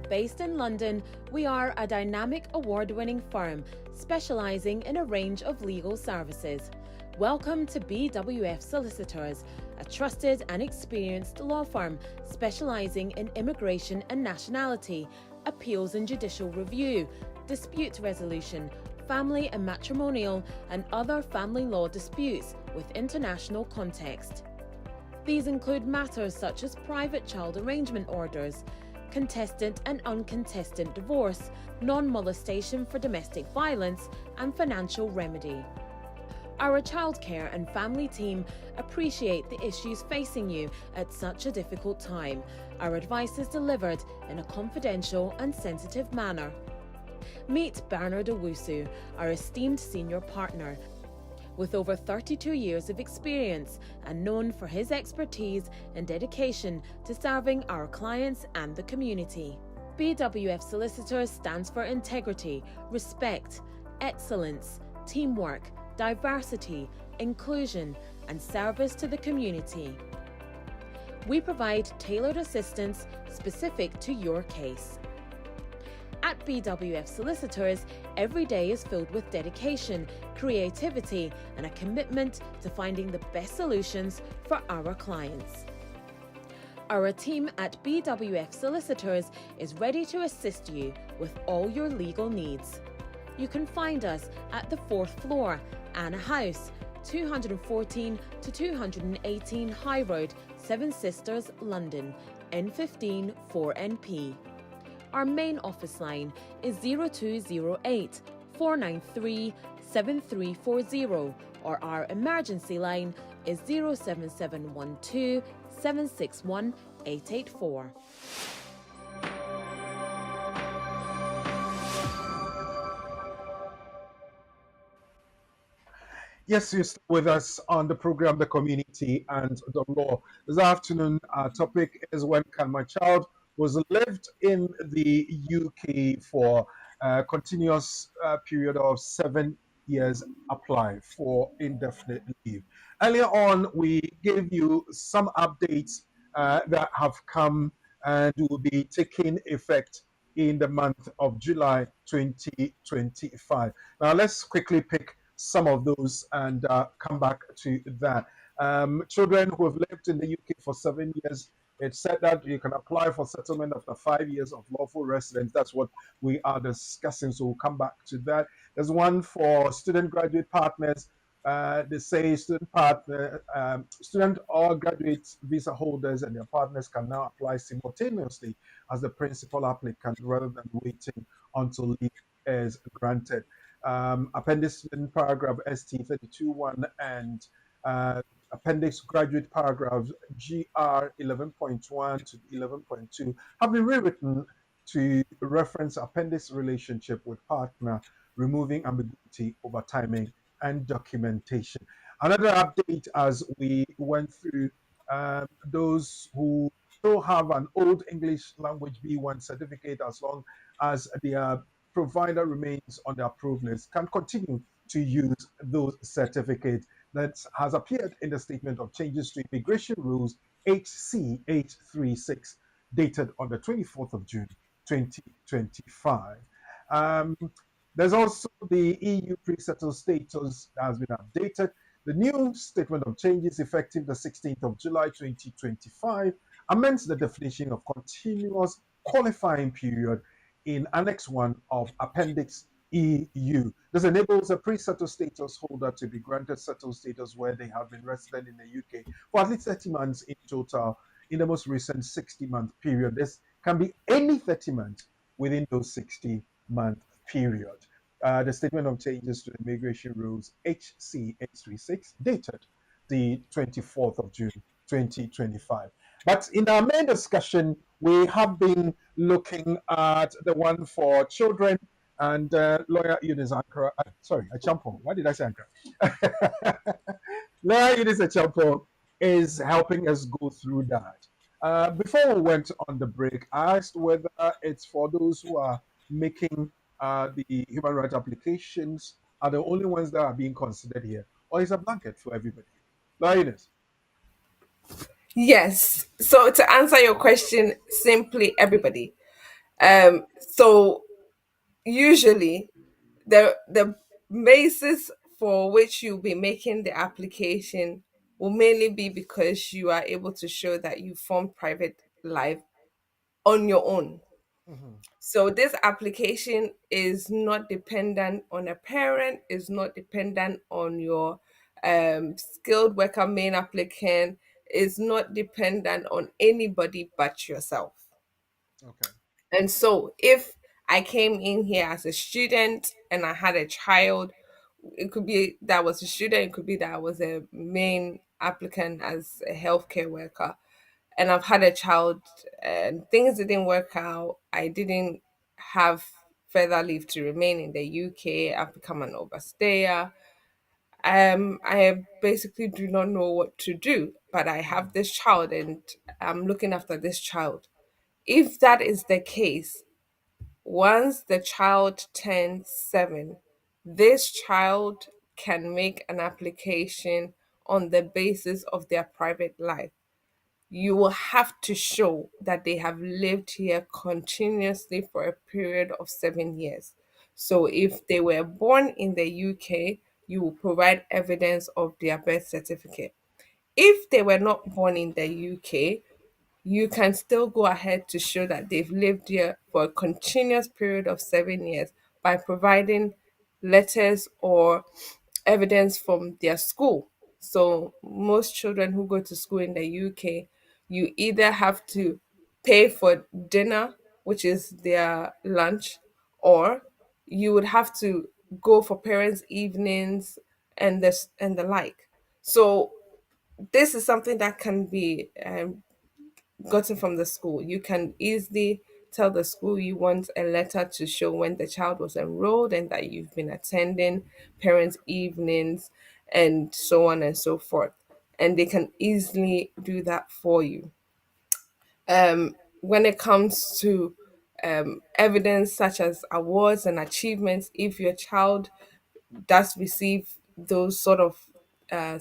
Based in London, we are a dynamic award-winning firm specialising in a range of legal services. Welcome to BWF Solicitors, a trusted and experienced law firm specialising in immigration and nationality, appeals and judicial review, dispute resolution, family and matrimonial, and other family law disputes with international context. These include matters such as private child arrangement orders, contestant and uncontested divorce, non-molestation for domestic violence, and financial remedy. Our childcare and family team appreciate the issues facing you at such a difficult time. Our advice is delivered in a confidential and sensitive manner. Meet Bernard Owusu, our esteemed senior partner. With over 32 years of experience and known for his expertise and dedication to serving our clients and the community. BWF Solicitors stands for integrity, respect, excellence, teamwork, diversity, inclusion, and service to the community. We provide tailored assistance specific to your case. At BWF Solicitors, every day is filled with dedication, creativity, and a commitment to finding the best solutions for our clients. Our team at BWF Solicitors is ready to assist you with all your legal needs. You can find us at the 4th floor, Anna House, 214 to 218 High Road, Seven Sisters, London, N15 4NP. Our main office line is 0208 493 7340, or our emergency line is 07712 761 884. Yes, you're still with us on the program, The Community and the Law. This afternoon, our topic is when can my child who's lived in the UK for a continuous period of 7 years apply for indefinite leave. Earlier on, we gave you some updates that have come and will be taking effect in the month of July 2025. Now, let's quickly pick some of those and come back to that. Children who have lived in the UK for 7 years, it said that you can apply for settlement after 5 years of lawful residence. That's what we are discussing. So we'll come back to that. There's one for student graduate partners. They say student or graduate visa holders and their partners can now apply simultaneously as the principal applicant rather than waiting until leave is granted. Appendix paragraph ST 32.1 and appendix graduate paragraphs GR 11.1 to 11.2 have been rewritten to reference appendix relationship with partner, removing ambiguity over timing and documentation. Another update as we went through those who still have an old English language B1 certificate, as long as their provider remains on the approved list, can continue to use those certificates that has appeared in the Statement of Changes to Immigration Rules HC 836, dated on the 24th of June 2025. There's also the EU pre-settled status that has been updated. The new Statement of Changes, effective the 16th of July 2025, amends the definition of continuous qualifying period in Annex 1 of Appendix EU. This enables a pre-settled status holder to be granted settled status where they have been resident in the UK for at least 30 months in total in the most recent 60-month period. This can be any 30 months within those 60-month period. The Statement of Changes to Immigration Rules HC 836, dated the 24th of June 2025. But in our main discussion, we have been looking at the one for children, and lawyer Eunice Ankara, Achampo. Why did I say Ankara? Lawyer Eunice Achampo is helping us go through that. Before we went on the break, I asked whether it's for those who are making the human rights applications are the only ones that are being considered here, or is a blanket for everybody? Lawyer Eunice. Yes. So to answer your question, simply everybody. So usually the basis for which you'll be making the application will mainly be because you are able to show that you formed private life on your own. Mhm. So this application is not dependent on a parent, is not dependent on your skilled worker main applicant, is not dependent on anybody but yourself. Okay. And so if I came in here as a student and I had a child, it could be that I was a student, it could be that I was a main applicant as a healthcare worker, and I've had a child and things didn't work out. I didn't have further leave to remain in the UK. I've become an overstayer. I basically do not know what to do, but I have this child and I'm looking after this child. If that is the case, once the child turns 7, this child can make an application on the basis of their private life. You will have to show that they have lived here continuously for a period of 7 years. So if they were born in the UK, you will provide evidence of their birth certificate. If they were not born in the UK, you can still go ahead to show that they've lived here for a continuous period of 7 years by providing letters or evidence from their school. So, most children who go to school in the UK, you either have to pay for dinner, which is their lunch, or you would have to go for parents' evenings and the like. So, this is something that can be gotten from the school. You can easily tell the school you want a letter to show when the child was enrolled and that you've been attending parents' evenings and so on and so forth. And they can easily do that for you. When it comes to evidence such as awards and achievements, if your child does receive those sort of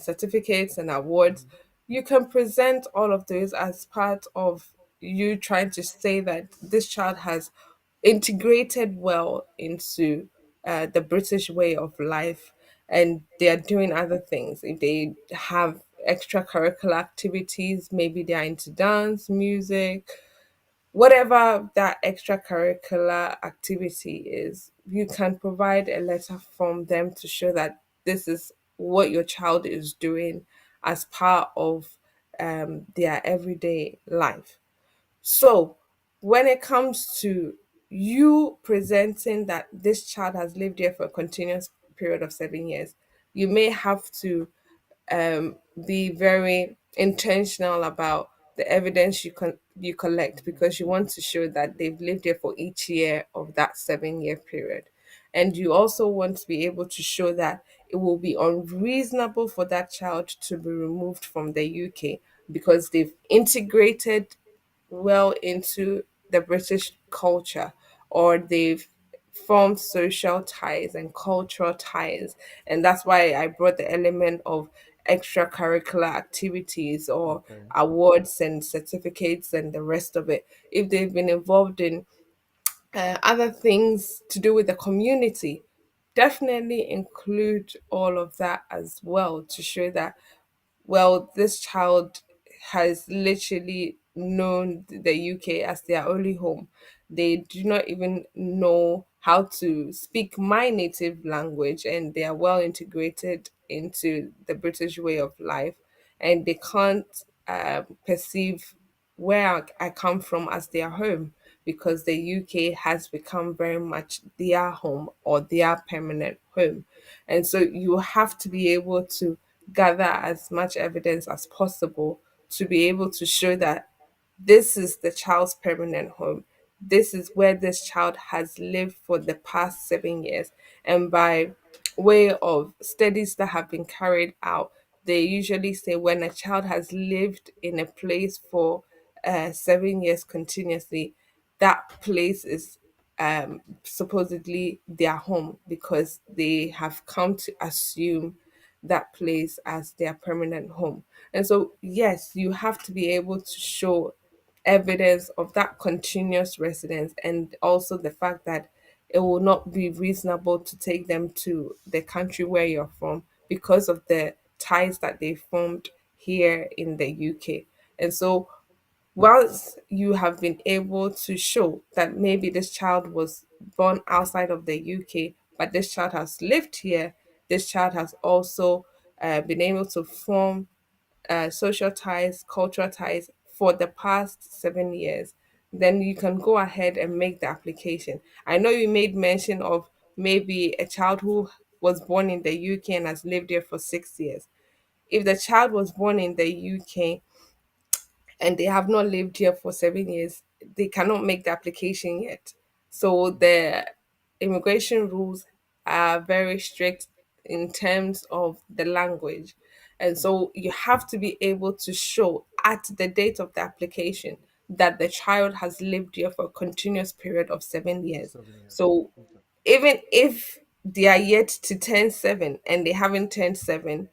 certificates and awards, you can present all of those as part of you trying to say that this child has integrated well into the British way of life and they are doing other things. If they have extracurricular activities, maybe they are into dance, music, whatever that extracurricular activity is, you can provide a letter from them to show that this is what your child is doing as part of their everyday life. So, when it comes to you presenting that this child has lived here for a continuous period of 7 years, you may have to be very intentional about the evidence you collect because you want to show that they've lived here for each year of that 7 year period. And you also want to be able to show that it will be unreasonable for that child to be removed from the UK because they've integrated well into the British culture or they've formed social ties and cultural ties. And that's why I brought the element of extracurricular activities or Okay. awards and certificates and the rest of it. If they've been involved in other things to do with the community, definitely include all of that as well to show that well, this child has literally known the UK as their only home. They do not even know how to speak my native language, and they are well integrated into the British way of life, and they can't perceive where I come from as their home because the UK has become very much their home or their permanent home. And so you have to be able to gather as much evidence as possible to be able to show that this is the child's permanent home. This is where this child has lived for the past 7 years. And by way of studies that have been carried out, they usually say when a child has lived in a place for 7 years continuously, that place is supposedly their home because they have come to assume that place as their permanent home. And so, yes, you have to be able to show evidence of that continuous residence and also the fact that it will not be reasonable to take them to the country where you're from because of the ties that they formed here in the UK. And so once you have been able to show that maybe this child was born outside of the UK, but this child has lived here, this child has also been able to form social ties, cultural ties for the past 7 years, then you can go ahead and make the application. I know you made mention of maybe a child who was born in the UK and has lived here for 6 years. If the child was born in the UK and they have not lived here for 7 years, they cannot make the application yet. So the immigration rules are very strict in terms of the language. And so you have to be able to show at the date of the application that the child has lived here for a continuous period of 7 years. 7 years. So Okay. even if they are yet to turn 7 and they haven't turned 7,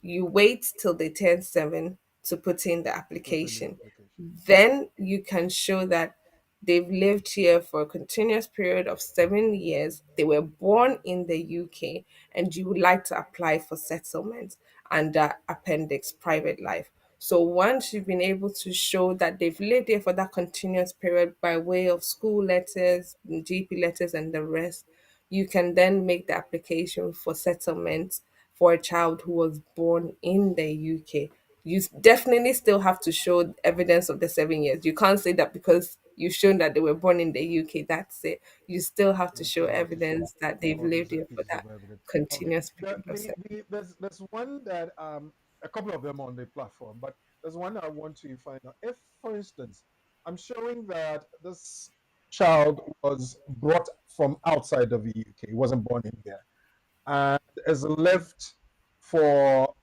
you wait till they turn 7 to put in the To put in the application. application. Then you can show that they've lived here for a continuous period of 7 years. They were born in the UK, and you would like to apply for settlement under Appendix Private Life. So once you've been able to show that they've lived here for that continuous period by way of school letters, GP letters, and the rest, you can then make the application for settlement for a child who was born in the UK. You definitely still have to show evidence of the 7 years. You can't say that because you've shown that they were born in the UK, that's it. You still have to You show still have to show evidence that they've all lived those here for pieces that of evidence. Okay. continuous period of 7. There's one that a couple of them on the platform, but there's one I want to find out. If, for instance, I'm showing that this child was brought from outside of the UK, he wasn't born in here, and has lived for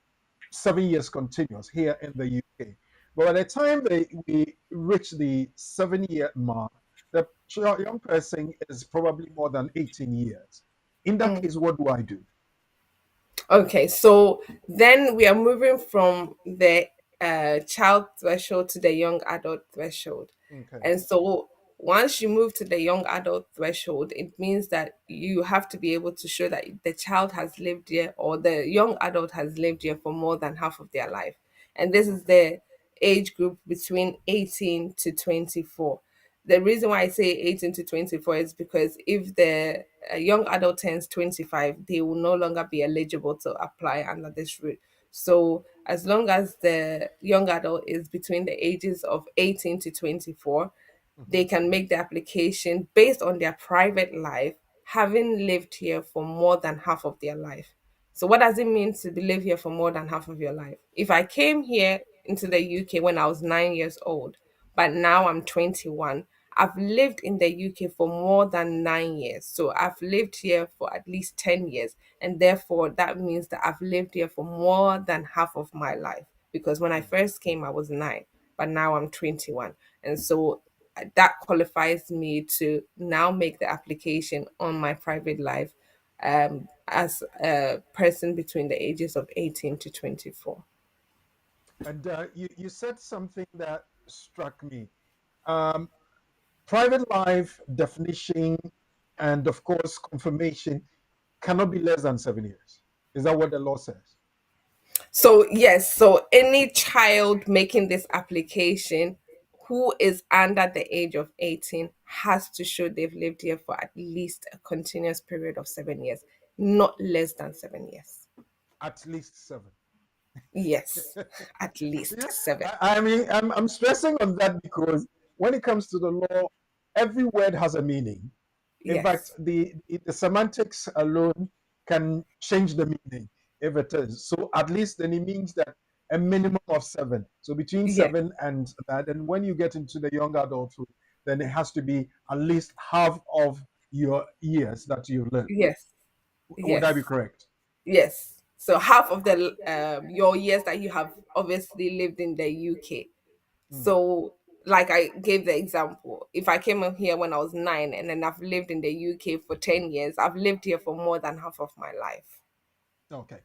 7 years continuous here in the UK. But by the time we reach the 7 year mark, the young person is probably more than 18 years. In that case, what do I do? Okay, so then we are moving from the child threshold to the young adult threshold. Okay. And so once you move to the young adult threshold, it means that you have to be able to show that the child has lived here or the young adult has lived here for more than half of their life. And this is Okay. the age group between 18 to 24. The reason why I say 18 to 24 is because if the young adult turns 25, they will no longer be eligible to apply under this route. So, as long as the young adult is between the ages of 18 to 24, Hmm. they can make the application based on their private life, having lived here for more than half of their life. So, what does it mean to live here for more than half of your life? If I came here into the UK when I was 9 years old, but now I'm 21, I've lived in the UK for more than 9 years. So, I've lived here for at least 10 years. And therefore, that means that I've lived here for more than half of my life. Because when I first came, I was 9, but now I'm 21. And so that qualifies me to now make the application on my private life as a person between the ages of 18 to 24. And you said something that struck me. Um, Private life definition and, of course, confirmation cannot be less than 7 years. Is that what the law says? So, yes, so any child making this application who is under the age of 18 has to show they've lived here for at least a continuous period of 7 years, not less than 7 years. At least seven. Yes, at Yeah, least 7. I mean, I'm stressing on that because when it comes to the law, every word has a meaning. In fact, Yes, the semantics alone can change the meaning if it is. So at least then it means that a minimum of seven. So between yes, 7 and that, and when you get into the young adulthood, then it has to be at least half of your years that you live. yes, Would I be yes. correct? Yes. So half of the your years that you have obviously lived in the UK. Mm. So like I gave the example, if I came up here when I was 9 and then I've lived in the UK for 10 years, I've lived here for more than half of my life. Okay.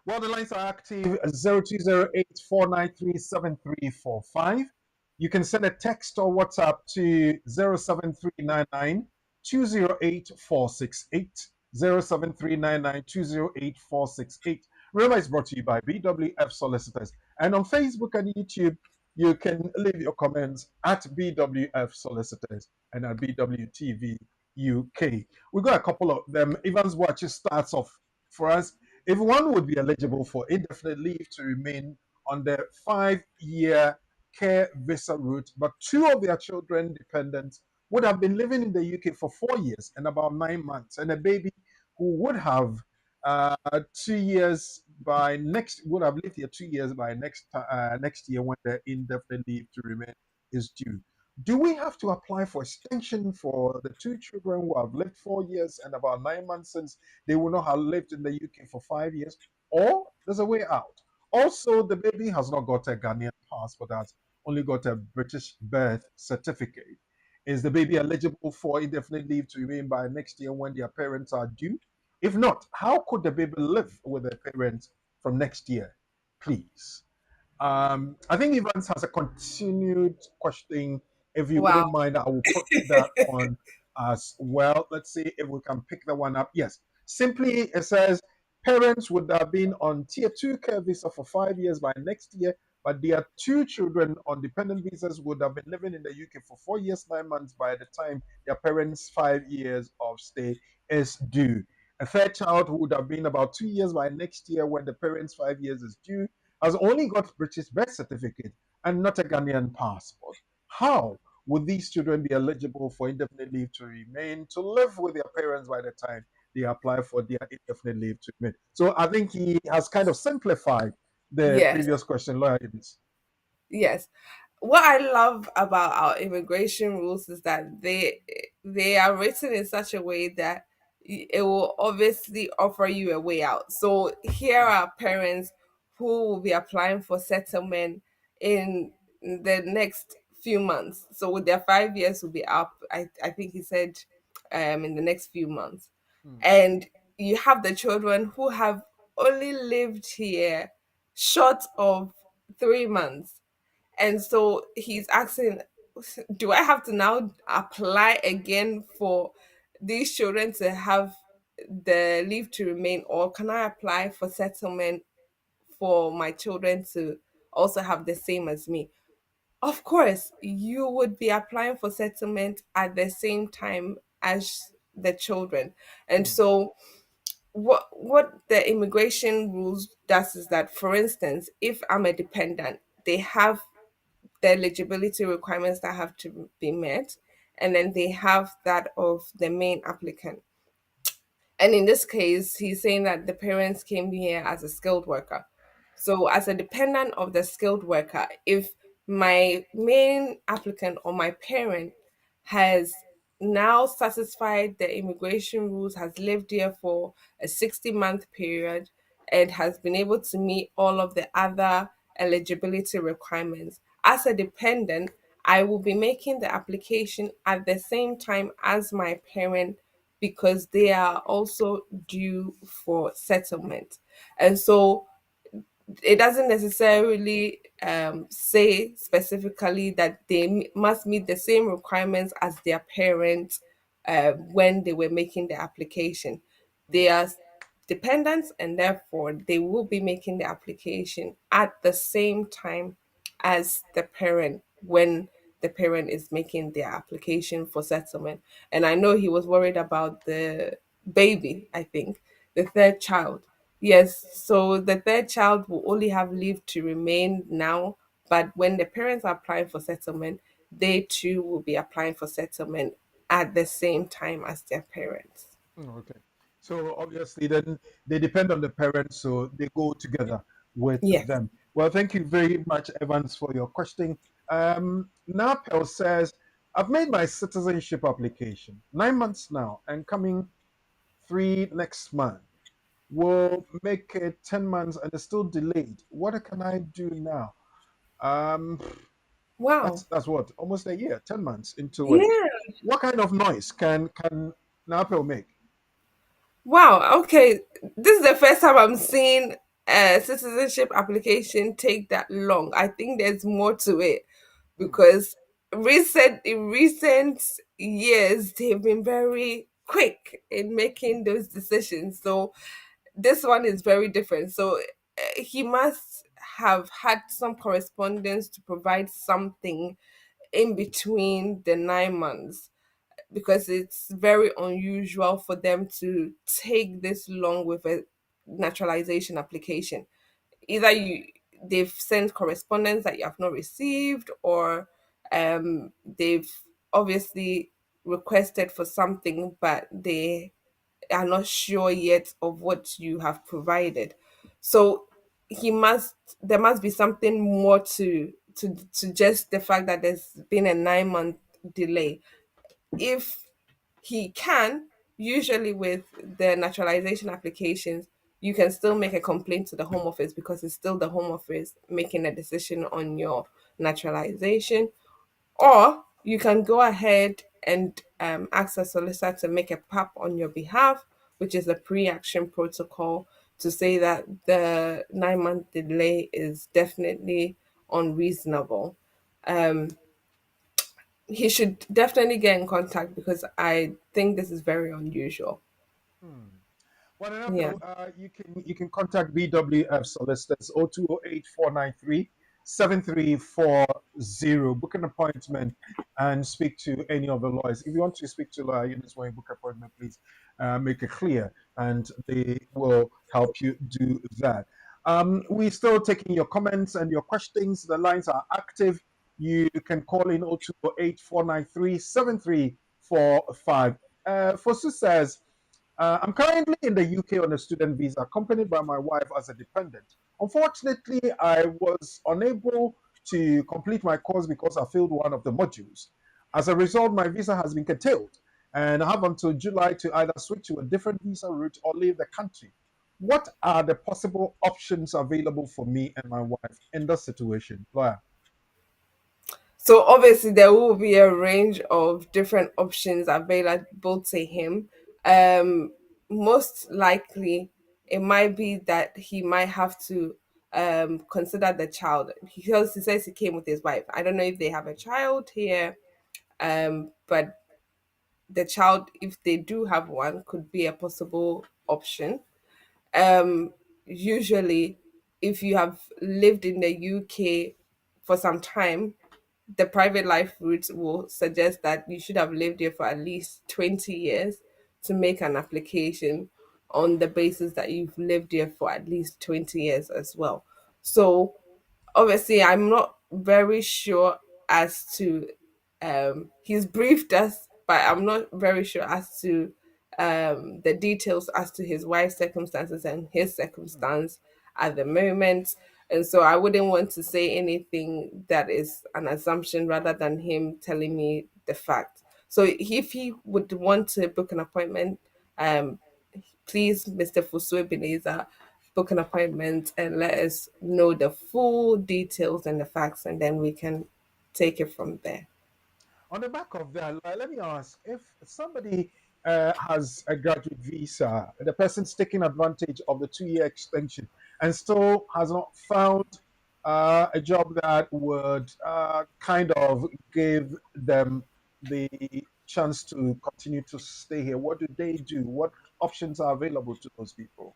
Well, the lines are active 0208 493 7345. You can send a text or WhatsApp to 07399 Remember, it's brought to you by BWF Solicitors. And on Facebook and YouTube, you can leave your comments at BWF Solicitors and at BWTV UK. We've got a couple of them. Evans Watch starts off for us. If one would be eligible for indefinite leave to remain on the 5 year care visa route, but two of their children dependents would have been living in the UK for 4 years and about 9 months, and a baby who would have 2 years by next would have lived here 2 years by next year when the indefinite leave to remain is due. Do we have to apply for extension for the two children who have lived 4 years and about 9 months since they will not have lived in the UK for 5 years? Or there's a way out. Also, the baby has not got a Ghanaian passport, has only got a British birth certificate. Is the baby eligible for indefinite leave to remain by next year when their parents are due? If not, how could the baby live with their parents from next year? Please. I think Evans has a continued question. If you Wow. wouldn't mind, I will put that on as well. Let's see if we can pick that one up. Yes. Simply, it says parents would have been on tier two care visa for 5 years by next year, but their two children on dependent visas would have been living in the UK for 4 years, 9 months by the time their parents' 5 years of stay is due. A third child would have been about 2 years by next year when the parents' 5 years is due has only got British birth certificate and not a Ghanaian passport. How would these children be eligible for indefinite leave to remain to live with their parents by the time they apply for their indefinite leave to remain? So I think he has kind of simplified the Yes. previous question, Lawyer Eunice. Yes. What I love about our immigration rules is that they are written in such a way that it will obviously offer you a way out. So here are parents who will be applying for settlement in the next few months. So with their 5 years will be up, I think he said in the next few months. Hmm. And you have the children who have only lived here short of 3 months, and so he's asking, do I have to now apply again for these children to have the leave to remain, or can I apply for settlement for my children to also have the same as me? Of course, you would be applying for settlement at the same time as the children. And Hmm. so what the immigration rules does is that, for instance, if I'm a dependent, they have the eligibility requirements that have to be met, and then they have that of the main applicant. And in this case, he's saying that the parents came here as a skilled worker. So, as a dependent of the skilled worker, if my main applicant or my parent has now satisfied the immigration rules, has lived here for a 60-month period, and has been able to meet all of the other eligibility requirements, as a dependent, I will be making the application at the same time as my parent because they are also due for settlement. And so it doesn't necessarily say specifically that they must meet the same requirements as their parents when they were making the application. They are dependents, and therefore they will be making the application at the same time as the parent when the parent is making their application for settlement. And I know he was worried about the baby, I think, the third child. Yes, so the third child will only have leave to remain now, but when the parents are applying for settlement, they too will be applying for settlement at the same time as their parents. Okay. So obviously, then they depend on the parents, so they go together with Yes. them. Well, thank you very much, Evans, for your question. Napel says, I've made my citizenship application 9 months now and coming three next month. Will make it 10 months and it's still delayed. What can I do now? Um, Wow. that's what, almost a year, 10 months into it. Yeah. What kind of noise can Napel make? Wow. Okay. This is the first time I'm seeing a citizenship application take that long. I think there's more to it Hmm. because in recent years they've been very quick in making those decisions. So this one is very different. So he must have had some correspondence to provide something in between the 9 months, because it's very unusual for them to take this long with a naturalization application. Either they've sent correspondence that you have not received, or they've obviously requested for something but they are not sure yet of what you have provided. So he must there must be something more to to just the fact that there's been a 9 month delay. If he can, usually with the naturalization applications, you can still make a complaint to the Home Office because it's still the Home Office making a decision on your naturalization. Or you can go ahead and ask a solicitor to make a PAP on your behalf, which is a pre action protocol, to say that the 9 month delay is definitely unreasonable. Um, he should definitely get in contact because I think this is very unusual. Hmm. Well, enough Yeah. though, you can contact BWF Solicitors 0208 493 7340. Book an appointment and speak to any of the lawyers. If you want to speak to a lawyer, Eunice, when you book an appointment, please make it clear, and they will help you do that. We're still taking your comments and your questions. The lines are active. You can call in 0208 493 7345. Fosu says, I'm currently in the UK on a student visa, accompanied by my wife as a dependent. Unfortunately, I was unable to complete my course because I failed one of the modules. As a result, my visa has been curtailed, and I have until July to either switch to a different visa route or leave the country. What are the possible options available for me and my wife in this situation? Lawyer. So obviously there will be a range of different options available to him. Um, Most likely, it might be that he might have to consider the child because he says he came with his wife. I don't know if they have a child here, but the child, if they do have one, could be a possible option. um Usually, if you have lived in the UK for some time, the private life route will suggest that you should have lived here for at least 20 years to make an application on the basis that you've lived here for at least 20 years as well. So obviously I'm not very sure as to he's briefed us, but I'm not very sure as to the details as to his wife's circumstances and his circumstance at the moment. And so I wouldn't want to say anything that is an assumption rather than him telling me the fact. So if he would want to book an appointment, um please, Mr. Fusue Beneza, book an appointment and let us know the full details and the facts, and then we can take it from there. On the back of that, let me ask, if somebody has a graduate visa, the person's taking advantage of the 2 year extension and still has not found a job that would kind of give them the chance to continue to stay here, what do they do? What options are available to those people?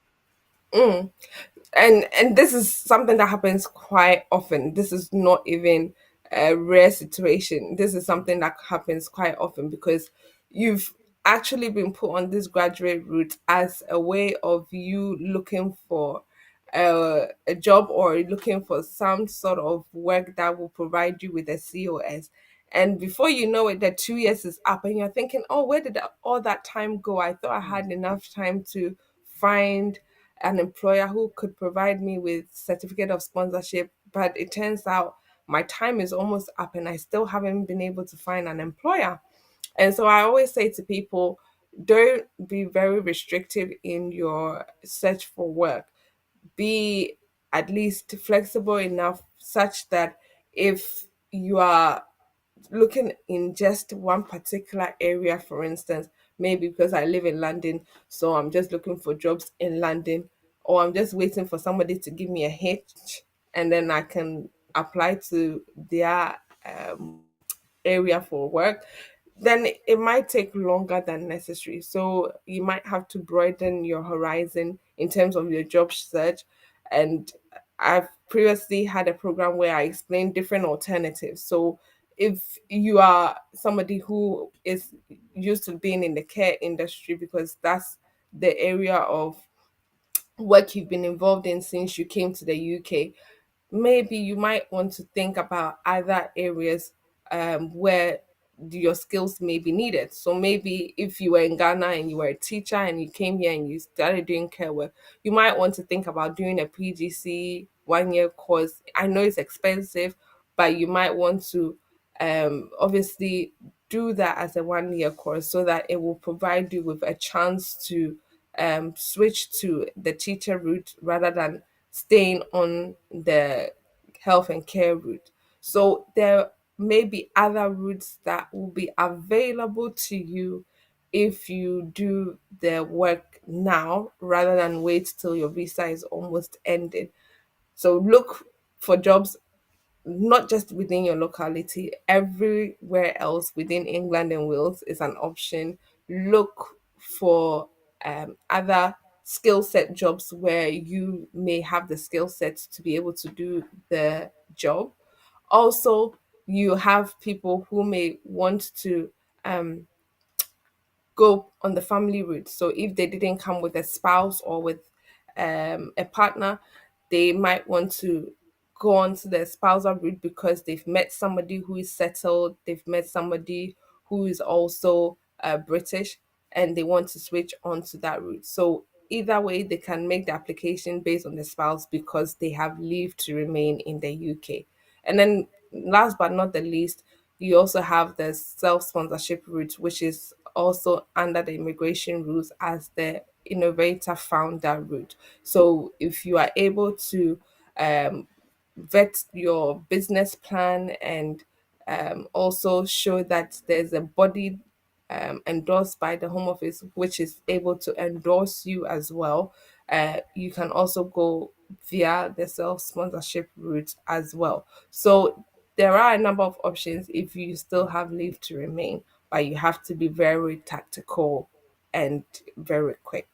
Mm. And this is something that happens quite often. This is not even a rare situation. This is something that happens quite often because you've actually been put on this graduate route as a way of you looking for a job or looking for some sort of work that will provide you with a COS. And before you know it, the 2 years is up, and you're thinking, oh, where did all that time go? I thought I Hmm. had enough time to find an employer who could provide me with certificate of sponsorship, but it turns out my time is almost up and I still haven't been able to find an employer. And so I always say to people, don't be very restrictive in your search for work. Be at least flexible enough such that if you are looking in just one particular area, for instance, maybe because I live in London, so I'm just looking for jobs in London, or I'm just waiting for somebody to give me a hitch and then I can apply to their area for work, then it might take longer than necessary. So you might have to broaden your horizon in terms of your job search. And I've previously had a program where I explained different alternatives. So if you are somebody who is used to being in the care industry because that's the area of work you've been involved in since you came to the UK, maybe you might want to think about other areas where your skills may be needed. So maybe if you were in Ghana and you were a teacher and you came here and you started doing care work, you might want to think about doing a PGC 1 year course. I know it's expensive, but you might want to obviously do that as a 1 year course so that it will provide you with a chance to switch to the teacher route rather than staying on the health and care route. So there may be other routes that will be available to you if you do the work now rather than wait till your visa is almost ended. So look for jobs not just within your locality, everywhere else within England and Wales is an option. Look for other skill set jobs where you may have the skill set to be able to do the job. Also, you have people who may want to um, go on the family route. So if they didn't come with a spouse or with a partner, they might want to go on to the spousal route because they've met somebody who is settled, they've met somebody who is also British, and they want to switch on to that route. So either way, they can make the application based on the spouse because they have leave to remain in the UK. And then last but not the least, you also have the self-sponsorship route, which is also under the immigration rules as the innovator founder route. So if you are able to um, vet your business plan and also show that there's a body endorsed by the Home Office, which is able to endorse you as well. You can also go via the self sponsorship route as well. So there are a number of options if you still have leave to remain, but you have to be very tactical and very quick.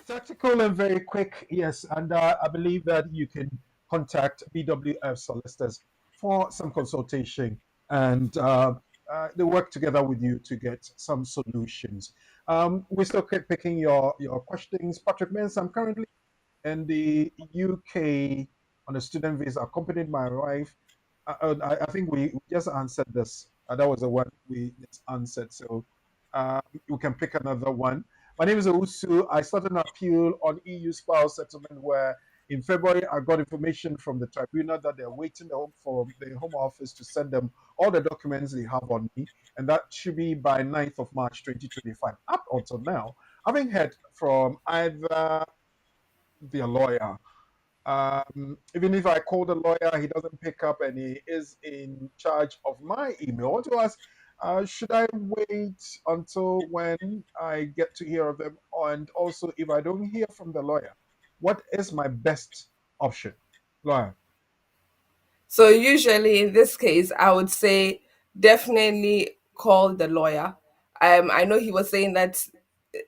Tactical and very quick, yes. And I believe that you can contact BWF Solicitors for some consultation, and they work together with you to get some solutions. We still keep picking your questions. Patrick Mens, I'm currently in the UK on a student visa, accompanied my wife. I think we just answered this. That was the one we just answered. So we can pick another one. My name is Owusu. I started an appeal on EU spouse settlement where in February I got information from the tribunal that they're waiting for the Home Office to send them all the documents they have on me. And that should be by 9th of March 2025. Up until now, I haven't heard from either their lawyer. Even if I call the lawyer, he doesn't pick up and he is in charge of my email. I want to ask, should I wait until when I get to hear of them? And also, if I don't hear from the lawyer, what is my best option? Lawyer. So usually in this case, I would say definitely call the lawyer. I know he was saying that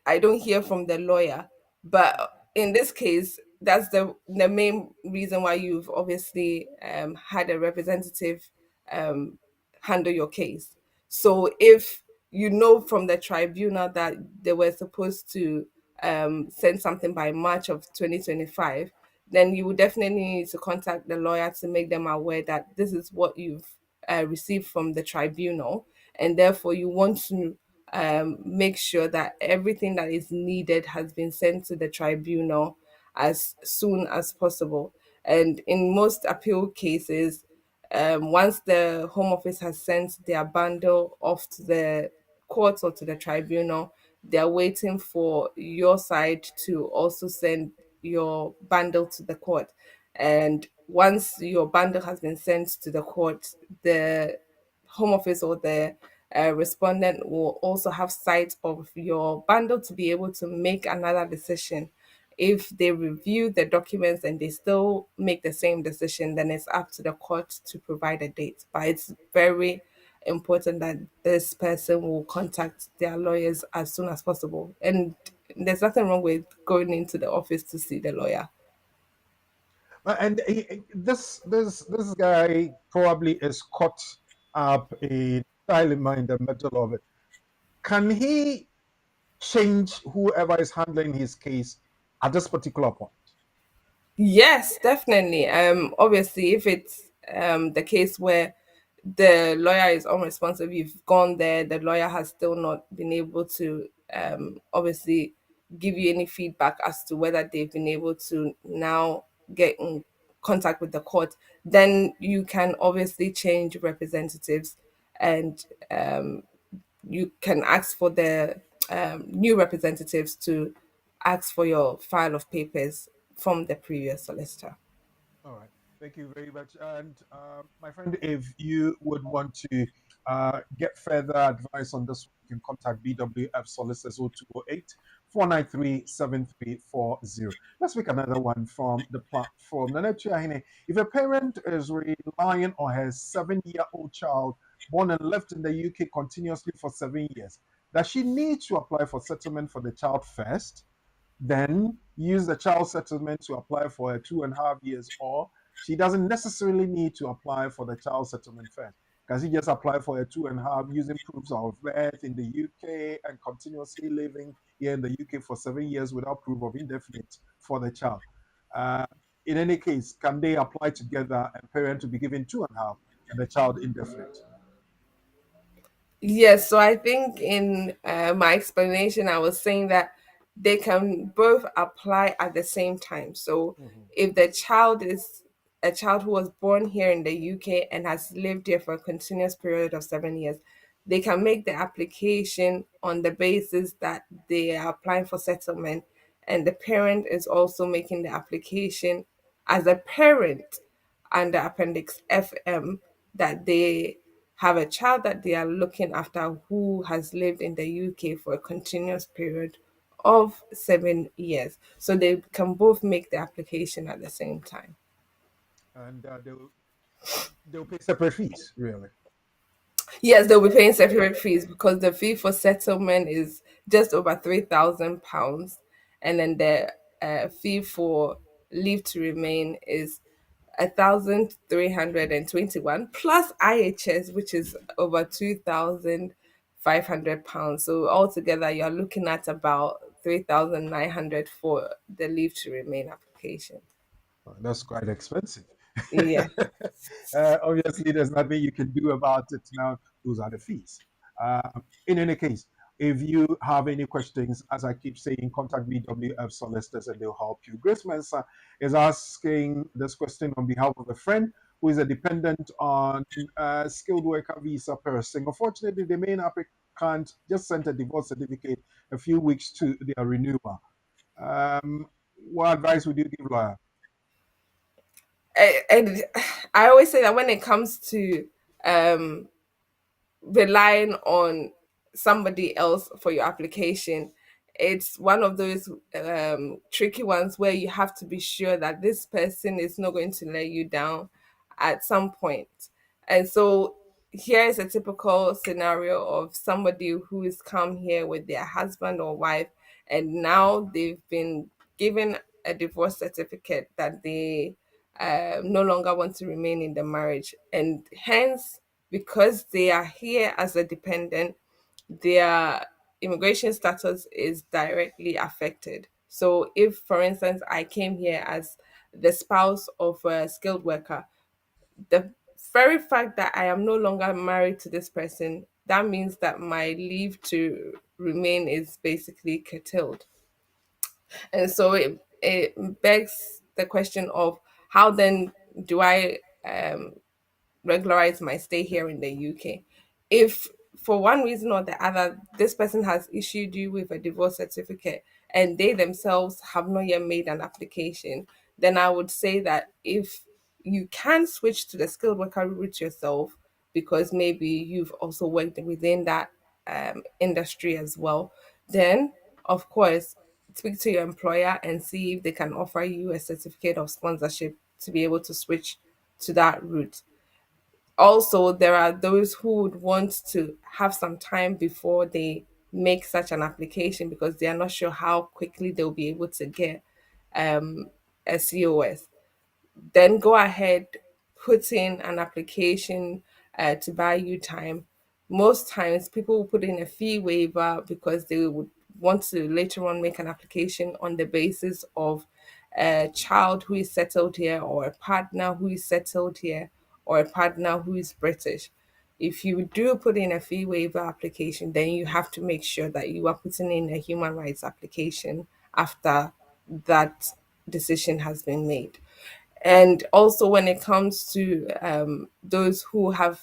I don't hear from the lawyer, but in this case, that's the main reason why you've obviously had a representative um, handle your case. So if you know from the tribunal that they were supposed to send something by March of 2025, then you would definitely need to contact the lawyer to make them aware that this is what you've received from the tribunal, and therefore you want to make sure that everything that is needed has been sent to the tribunal as soon as possible. And in most appeal cases, once the Home Office has sent their bundle off to the court or to the tribunal, they're waiting for your side to also send your bundle to the court. And once your bundle has been sent to the court, the Home Office or the respondent will also have sight of your bundle to be able to make another decision. If they review the documents and they still make the same decision, then it's up to the court to provide a date. But it's very important that this person will contact their lawyers as soon as possible. And there's nothing wrong with going into the office to see the lawyer. And this guy probably is caught up in dilemma in the middle of it. Can he change whoever is handling his case at this particular point? Yes, definitely. Obviously, if it's the case where the lawyer is unresponsive, you've gone there, the lawyer has still not been able to obviously give you any feedback as to whether they've been able to now get in contact with the court, then you can obviously change representatives, and you can ask for the new representatives to ask for your file of papers from the previous solicitor. All right. Thank you very much. And my friend, if you would want to get further advice on this, you can contact BWF Solicitors 0208 493 7340. Let's pick another one from the platform. Nana Chiahine, if a parent is relying on her 7-year-old child born and left in the UK continuously for 7 years, does she need to apply for settlement for the child first, then use the child settlement to apply for her 2.5 years, or she doesn't necessarily need to apply for the child settlement first? Can she just apply for a 2.5 using proofs of birth in the UK and continuously living here in the UK for 7 years without proof of indefinite for the child? Uh, in any case, can they apply together and parent to be given 2.5 and the child indefinite? Yes, so I think in my explanation, I was saying that they can both apply at the same time. So Mhm. if the child is a child who was born here in the UK and has lived here for a continuous period of 7 years, they can make the application on the basis that they are applying for settlement, and the parent is also making the application as a parent under Appendix FM, that they have a child that they are looking after who has lived in the UK for a continuous period of 7 years. So they can both make the application at the same time. And they'll pay separate fees, really. Yes, they'll be paying separate fees because the fee for settlement is just over £3,000, and then the fee for leave to remain is 1,321 plus IHS, which is over £2,500. So altogether, you're looking at about 3,900 for the leave to remain application. That's quite expensive. Yeah. Obviously, there's nothing you can do about it now. Those are the fees. In any case, if you have any questions, as I keep saying, contact BWF Solicitors and they'll help you. Grace Mensa is asking this question on behalf of a friend who is a dependent on a skilled worker visa person. Unfortunately, the main applicant just sent a divorce certificate a few weeks to their renewal. What advice would you give, lawyer? And I always say that when it comes to um, relying on somebody else for your application, it's one of those tricky ones where you have to be sure that this person is not going to let you down at some point. And so here is a typical scenario of somebody who has come here with their husband or wife, and now they've been given a divorce certificate that they no longer want to remain in the marriage, and hence, because they are here as a dependent, their immigration status is directly affected. So, if, for instance, I came here as the spouse of a skilled worker, the very fact that I am no longer married to this person, that means that my leave to remain is basically curtailed. And so it begs the question of how then do I regularize my stay here in the UK. If for one reason or the other, this person has issued you with a divorce certificate and they themselves have not yet made an application, then I would say that if you can switch to the skilled worker route yourself, because maybe you've also worked within that industry as well, then of course speak to your employer and see if they can offer you a certificate of sponsorship to be able to switch to that route. Also, there are those who would want to have some time before they make such an application because they are not sure how quickly they'll be able to get a COS. Then go ahead, put in an application to buy you time. Most times, people will put in a fee waiver because they would want to later on make an application on the basis of a child who is settled here, or a partner who is settled here, or a partner who is British. If you do put in a fee waiver application, then you have to make sure that you are putting in a human rights application after that decision has been made. And also, when it comes to those who have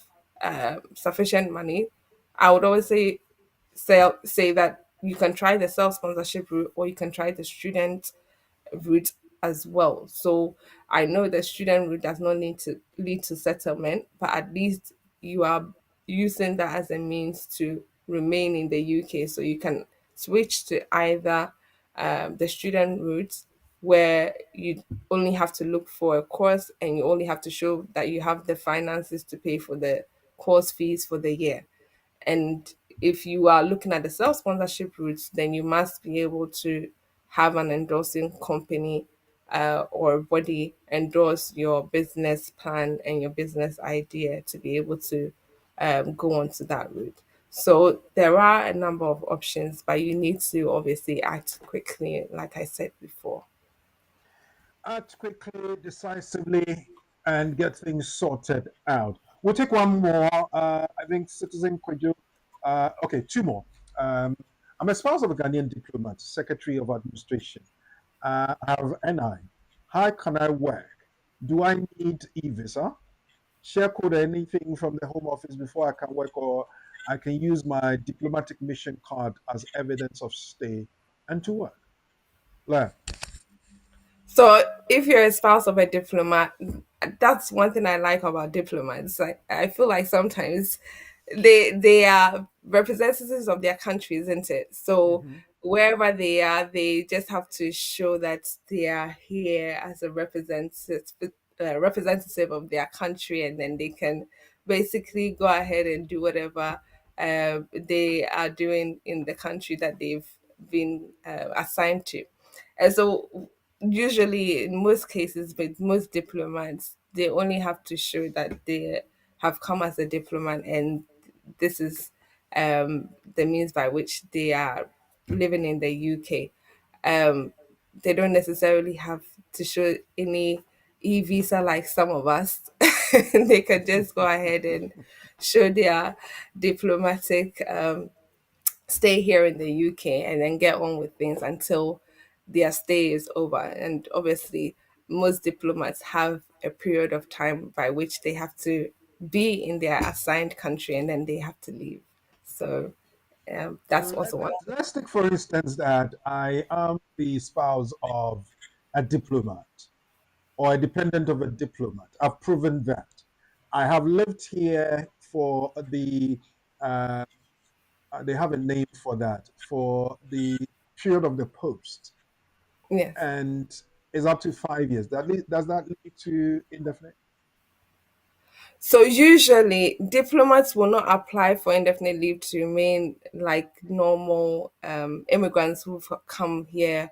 sufficient money, I would always say that you can try the self sponsorship route, or you can try the student route as well. So I know the student route does not need to lead to settlement, but at least you are using that as a means to remain in the UK. So you can switch to either the student route, where you only have to look for a course and you only have to show that you have the finances to pay for the course fees for the year. And if you are looking at the self sponsorship routes, then you must be able to have an endorsing company or body endorse your business plan and your business idea to be able to go on to that route. So there are a number of options, but you need to obviously act quickly, like I said before. Act quickly, decisively, and get things sorted out. We'll take one more. I think Citizen Kwejo. Okay, two more. Um, I'm a spouse of a Ghanaian diplomat, Secretary of Administration. I have NI. How can I work? Do I need e-visa? Share code or anything from the Home Office before I can work, or I can use my diplomatic mission card as evidence of stay and to work? Like, So if you're a spouse of a diplomat, that's one thing I like about diplomats. I feel like sometimes they are representatives of their country, isn't it? So mhm. wherever they are, they just have to show that they are here as a representative of their country, and then they can basically go ahead and do whatever they are doing in the country that they've been assigned to. And so usually in most cases with most diplomats, they only have to show that they have come as a diplomat, and this is the means by which they are living in the UK. They don't necessarily have to show any e-visa like some of us. They can just go ahead and show their diplomatic stay here in the UK and then get on with things until their stay is over. And obviously, most diplomats have a period of time by which they have to be in their assigned country and then they have to leave. So that's also one. Let's take, for instance, that I am the spouse of a diplomat or a dependent of a diplomat. I've proven that. I have lived here for uh, they have a name for that, for the period of the post, Yes. and is up to 5 years. Does that lead to indefinite? So usually diplomats will not apply for indefinite leave to remain like normal immigrants who've come here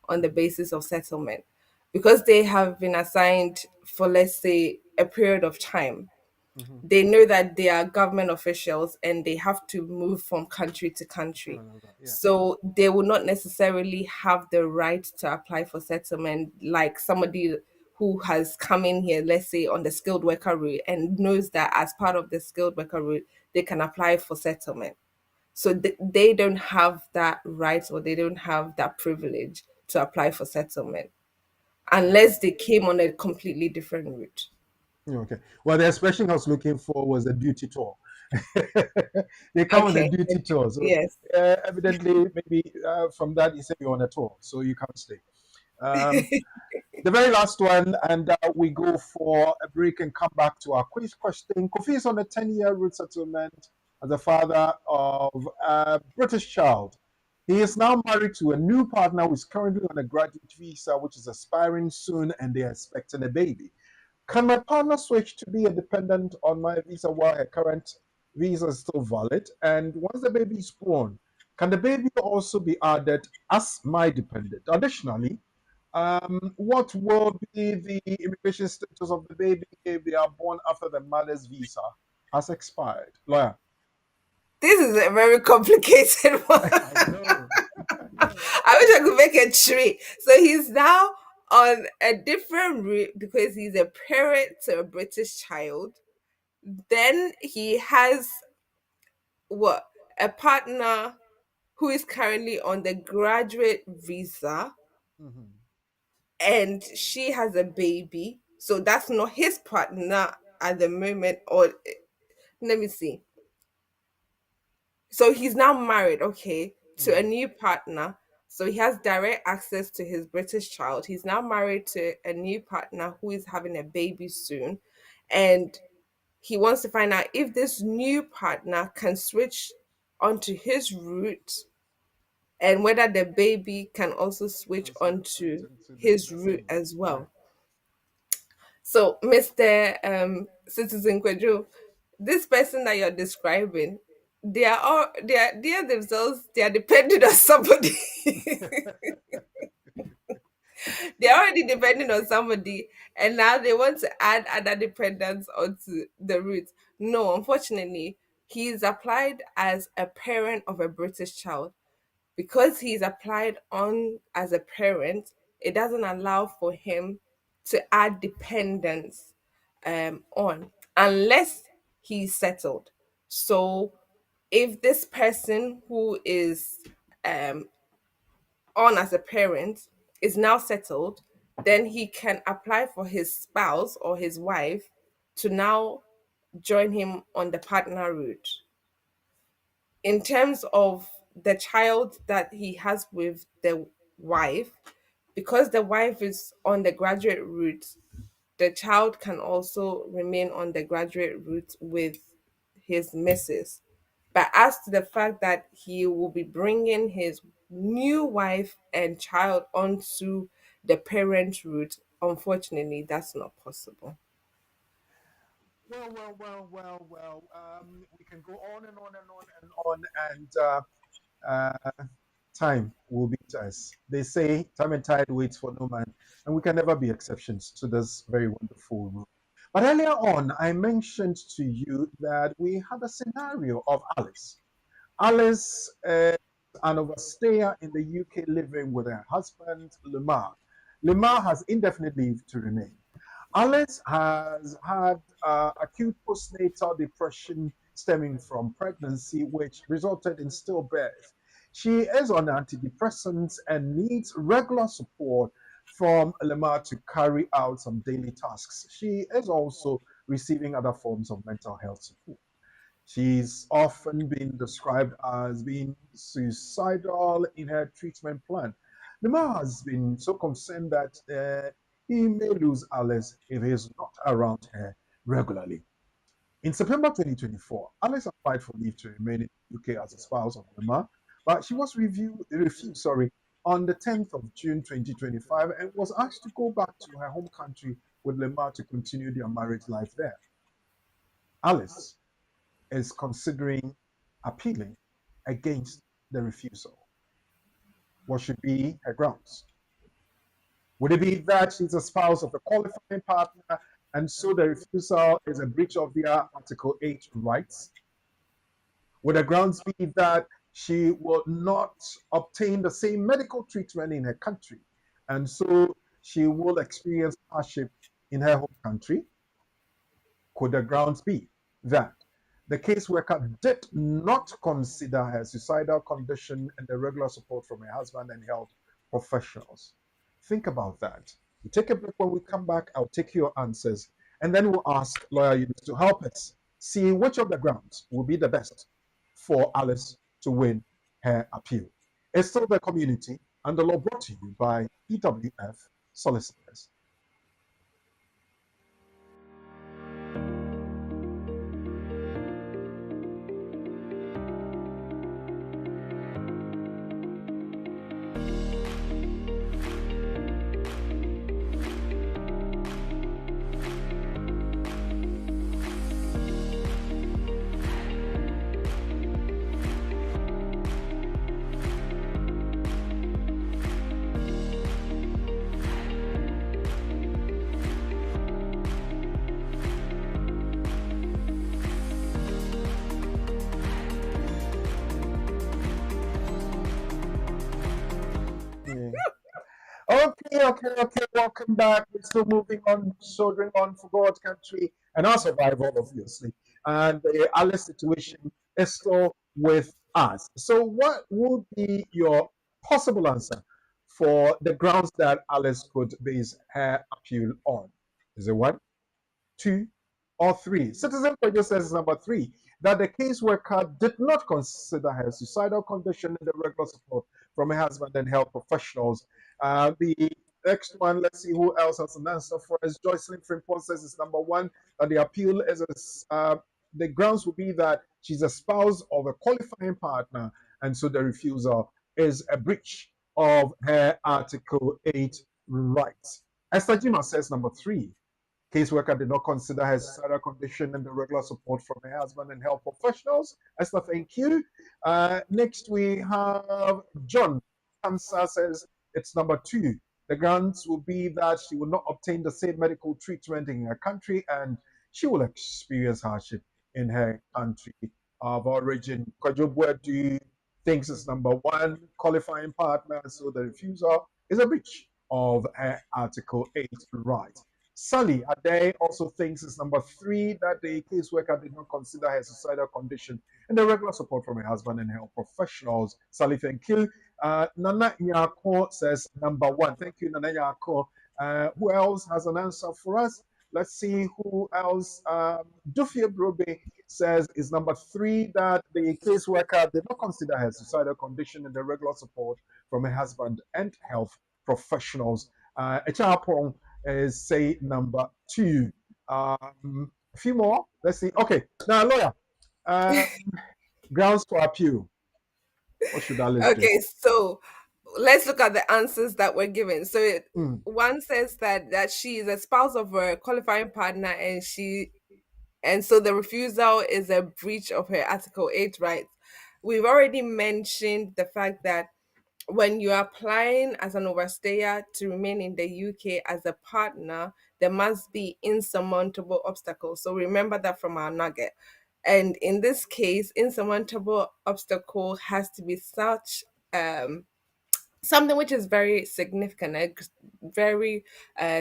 on the basis of settlement, because they have been assigned for, let's say, a period of time. Mhm. They know that they are government officials and they have to move from country to country. Yeah. So they will not necessarily have the right to apply for settlement like somebody who has come in here, let's say, on the skilled worker route and knows that as part of the skilled worker route, they can apply for settlement. So they don't have that right, or they don't have that privilege to apply for settlement unless they came on a completely different route. Okay. Well, the expression I was looking for was a duty tour. They come on a Okay. duty tour. So Yes. evidently, maybe from that, you say you're on a tour, so you can't stay. Um, the very last one, and we go for a break and come back to our quiz question. Kofi is on a 10-year root settlement as a father of a British child. He is now married to a new partner who is currently on a graduate visa, which is expiring soon, and they are expecting a baby. Can my partner switch to be a dependent on my visa while her current visa is still valid? And once the baby is born, can the baby also be added as my dependent? Additionally, what will be the immigration status of the baby if they are born after the mother's visa has expired? Lawyer. This is a very complicated one. I know. I know. I wish I could make a tree. So he's now on a different route because he's a parent to a British child. Then he has what? A partner who is currently on the graduate visa, Mhm. and she has a baby. So that's not his partner at the moment. Or let me see. So he's now married, okay, to a new partner. So he has direct access to his British child. He's now married to a new partner who is having a baby soon. And he wants to find out if this new partner can switch onto his route, and whether the baby can also switch onto To his the route same. as Right. well. So, Mr. Citizen Kwejo, this person that you're describing, they are themselves, they are dependent on somebody. They're already depending on somebody, and now they want to add other dependents onto the route. No, unfortunately, he's applied as a parent of a British child. Because he's applied on as a parent, it doesn't allow for him to add dependents on, unless he's settled. So if this person who is um, on as a parent is now settled, then he can apply for his spouse or his wife to now join him on the partner route. In terms of the child that he has with the wife, because the wife is on the graduate route, the child can also remain on the graduate route with his missus. But as to the fact that he will be bringing his new wife and child onto the parent route, unfortunately, that's not possible. We can go on and on and on and on, and time will beat us. They say time and tide waits for no man, and we can never be exceptions to this very wonderful rule. But earlier on, I mentioned to you that we had a scenario of Alice. Alice is an overstayer in the UK living with her husband, Lemar. Lemar has indefinite leave to remain. Alice has had acute postnatal depression stemming from pregnancy, which resulted in stillbirth. She is on antidepressants and needs regular support from Lemar to carry out some daily tasks. She is also receiving other forms of mental health support. She's often been described as being suicidal in her treatment plan. Nema has been so concerned that he may lose Alice if he is not around her regularly. In September 2024, Alice applied for leave to remain in the UK as a spouse of Nema, but she was refused on the 10th of June 2025 and was asked to go back to her home country with Lemar to continue their married life there. Alice is considering appealing against the refusal. What should be her grounds? Would it be that she's a spouse of a qualifying partner and so the refusal is a breach of their Article 8 rights? Would the grounds be that she will not obtain the same medical treatment in her country and so she will experience hardship in her home country? Could the grounds be that the caseworker did not consider her suicidal condition and the regular support from her husband and health professionals? Think about that. We take a break. When we come back, I'll take your answers, and then we'll ask lawyer Eunice to help us see which of the grounds will be the best for Alice to win her appeal. It's still the community, and the law brought to you by BWF Solicitors. Yeah. Okay. Welcome back. We're still moving on, soldiering on for God's country and our survival, obviously. And the Alice situation is still with us. So, what would be your possible answer for the grounds that Alice could base her appeal on? Is it one, two, or three? Citizen Prejudice says number three, that the caseworker did not consider her suicidal condition in the regular support from her husband and health professionals. The next one, let's see who else has an answer for us. Joycelyn Frimpong says it's number one, that the appeal is the grounds will be that she's a spouse of a qualifying partner, and so the refusal is a breach of her Article 8 rights. Esther Jima says number three, caseworker did not consider her suicidal condition and the regular support from her husband and health professionals. Esther, thank you. Next, we have John. Answer says it's number two. The grounds will be that she will not obtain the same medical treatment in her country and she will experience hardship in her country of origin. Kwajubwe do thinks it's number one, qualifying partner, so the refusal is a breach of her Article 8 right. Sally Ade also thinks it's number three, that the caseworker did not consider her suicidal condition and the regular support from her husband and health professionals. Sally, thank you. Nana Nyako says number one. Thank you, Nana Nyako. Who else has an answer for us? Let's see who else. Dufia Brobe says is number three, that the caseworker did not consider her suicidal condition and the regular support from her husband and health professionals. Echapong is say number two. A few more. Let's see. Okay, now lawyer. Grounds for appeal. What should that list do? Okay, so let's look at the answers that were given. So Mm, one says that she is a spouse of a qualifying partner, and so the refusal is a breach of her Article 8 rights. We've already mentioned the fact that when you're applying as an overstayer to remain in the UK as a partner, there must be insurmountable obstacles. So remember that from our nugget. And in this case, insurmountable obstacle has to be such something which is very significant, a very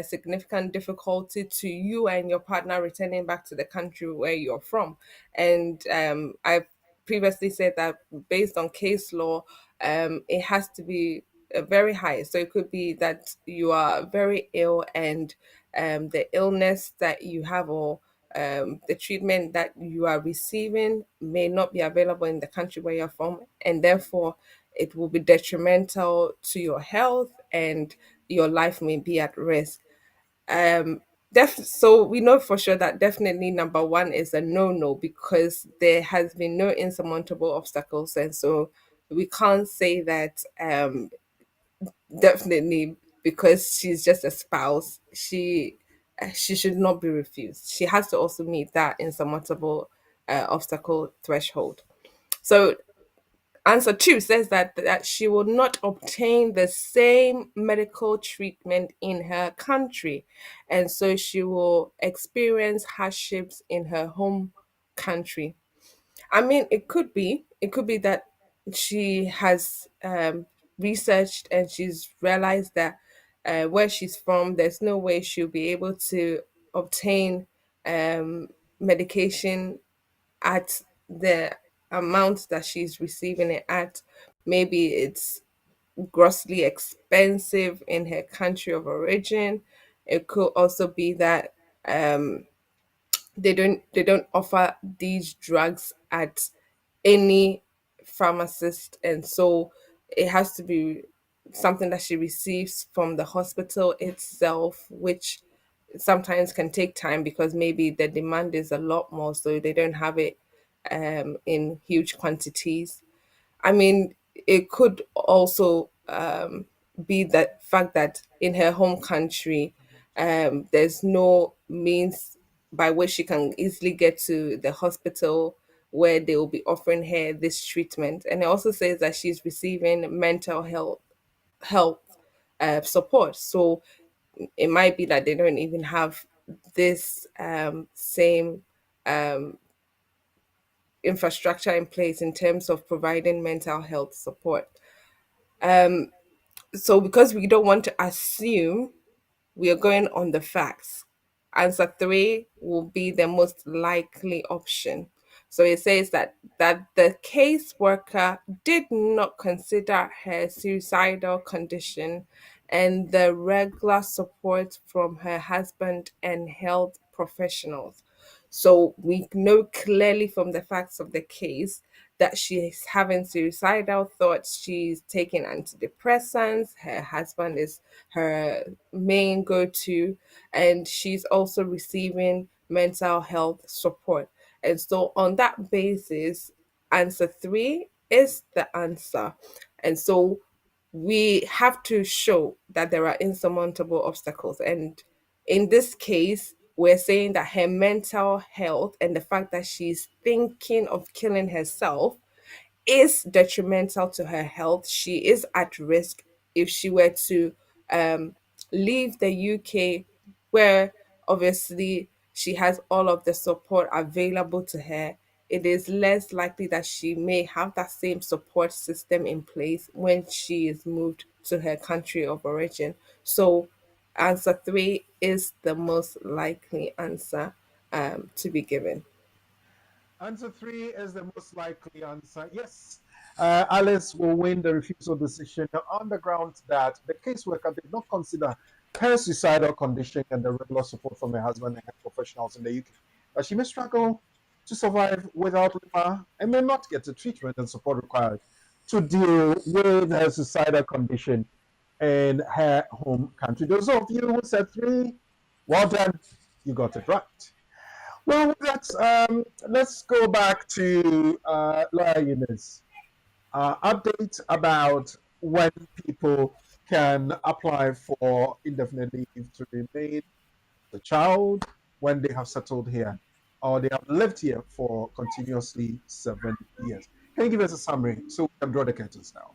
significant difficulty to you and your partner returning back to the country where you're from. And I've previously said that based on case law, it has to be very high. So it could be that you are very ill and the illness that you have or the treatment that you are receiving may not be available in the country where you're from, and therefore it will be detrimental to your health and your life may be at risk. Um, so we know for sure that definitely number one is a no because there has been no insurmountable obstacles, and so we can't say that definitely because she's just a spouse she should not be refused. She has to also meet that insurmountable obstacle threshold. So answer two says that she will not obtain the same medical treatment in her country, and so she will experience hardships in her home country. I mean, it could be that she has researched and she's realized that where she's from, there's no way she'll be able to obtain um, medication at the amount that she's receiving it at. Maybe it's grossly expensive in her country of origin. It could also be that um, they don't offer these drugs at any pharmacist, and so it has to be something that she receives from the hospital itself, which sometimes can take time because maybe the demand is a lot more, so they don't have it in huge quantities. I mean, it could also be that fact that in her home country, there's no means by which she can easily get to the hospital where they will be offering her this treatment. And it also says that she's receiving mental health support. So it might be that they don't even have this same infrastructure in place in terms of providing mental health support. So because we don't want to assume, we are going on the facts. Answer three will be the most likely option. So it says that the caseworker did not consider her suicidal condition and the regular support from her husband and health professionals. So we know clearly from the facts of the case that she's having suicidal thoughts, she's taking antidepressants, her husband is her main go to, and she's also receiving mental health support. And so, on that basis, answer three is the answer. And so, we have to show that there are insurmountable obstacles. And in this case, we're saying that her mental health and the fact that she's thinking of killing herself is detrimental to her health. She is at risk if she were to um, leave the UK, where obviously she has all of the support available to her. It is less likely that she may have that same support system in place when she is moved to her country of origin. So, answer three is the most likely answer to be given. Answer three is the most likely answer. Yes, Alice will win the refusal decision on the grounds that the caseworker did not consider her suicidal condition and the regular support from her husband and health professionals in the UK. But she may struggle to survive without Lima and may not get the treatment and support required to deal with her suicidal condition in her home country. Those of you who said three, well done, you got it right. Well, let's go back to Lawyer Eunice. Update about when people can apply for indefinite leave to remain the child when they have settled here or they have lived here for continuously 7 years. Can you give us a summary so we can draw the curtains now?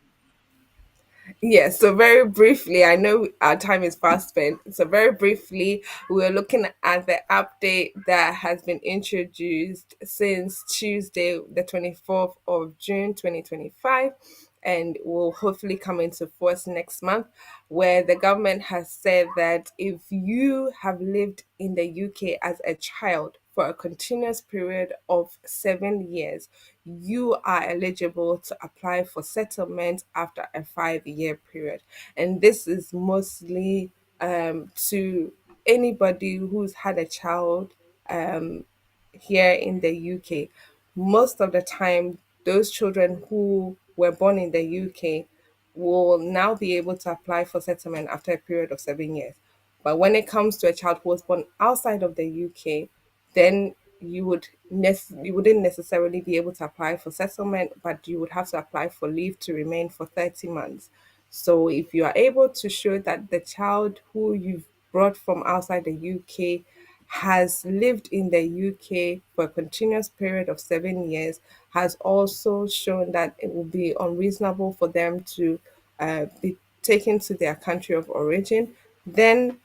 Yes, so very briefly, I know our time is fast spent. So, very briefly, we're looking at the update that has been introduced since Tuesday, the 24th of June, 2025, and will hopefully come into force next month, where the government has said that if you have lived in the UK as a child for a continuous period of 7 years, you are eligible to apply for settlement after a 5 year period. And this is mostly to anybody who's had a child um, here in the UK. Most of the time, those children who were born in the UK will now be able to apply for settlement after a period of 7 years. But when it comes to a child who was born outside of the UK, then you wouldn't necessarily be able to apply for settlement, but you would have to apply for leave to remain for 30 months. So if you are able to show that the child who you've brought from outside the UK has lived in the UK for a continuous period of 7 years, has also shown that it will be unreasonable for them to be taken to their country of origin, then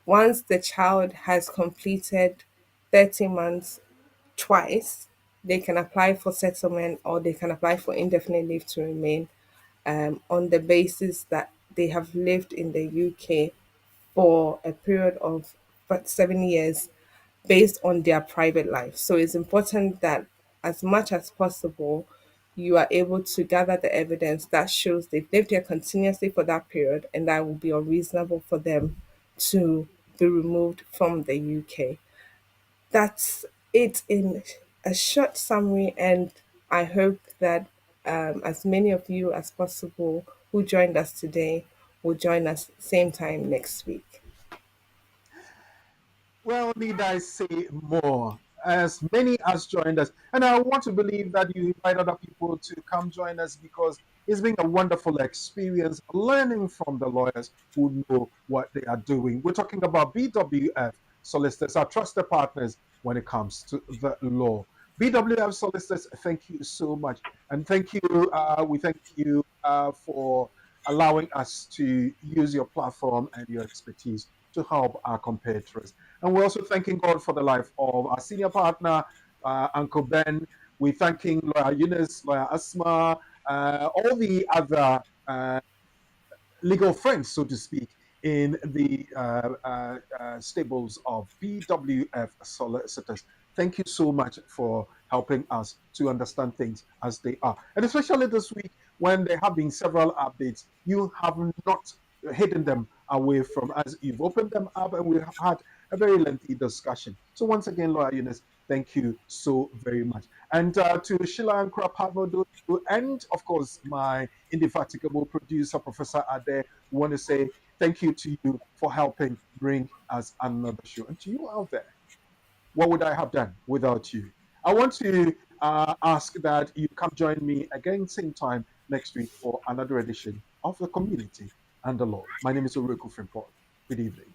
once the child has completed 30 months twice, they can apply for settlement or they can apply for indefinite leave to remain on the basis that they have lived in the UK for a period of 7 years based on their private life. So it's important that as much as possible, you are able to gather the evidence that shows they've lived here continuously for that period and that will be unreasonable for them to be removed from the UK. That's it in a short summary, and I hope that as many of you as possible who joined us today will join us same time next week. Well, need I say more? As many as joined us. And I want to believe that you invite other people to come join us because it's been a wonderful experience learning from the lawyers who know what they are doing. We're talking about BWF Solicitors, our trusted partners when it comes to the law. BWF Solicitors, thank you so much. And thank you, we thank you for allowing us to use your platform and your expertise to help our compatriots. And we're also thanking God for the life of our senior partner, Uncle Ben. We're thanking Lawyer Eunice, Lawyer Asma, all the other legal friends, so to speak, in the stables of BWF Solicitors. Thank you so much for helping us to understand things as they are. And especially this week, when there have been several updates, you have not hidden them away from us. You've opened them up, and we've had a very lengthy discussion. So once again, Lawyer Eunice, thank you so very much. And to Sheila and Krapavo, and of course my indefatigable producer, Professor Ade, want to say thank you to you for helping bring us another show. And to you out there, what would I have done without you? I want to ask that you come join me again same time next week for another edition of The Community and the Law. My name is Oreku Frimpong. Good evening.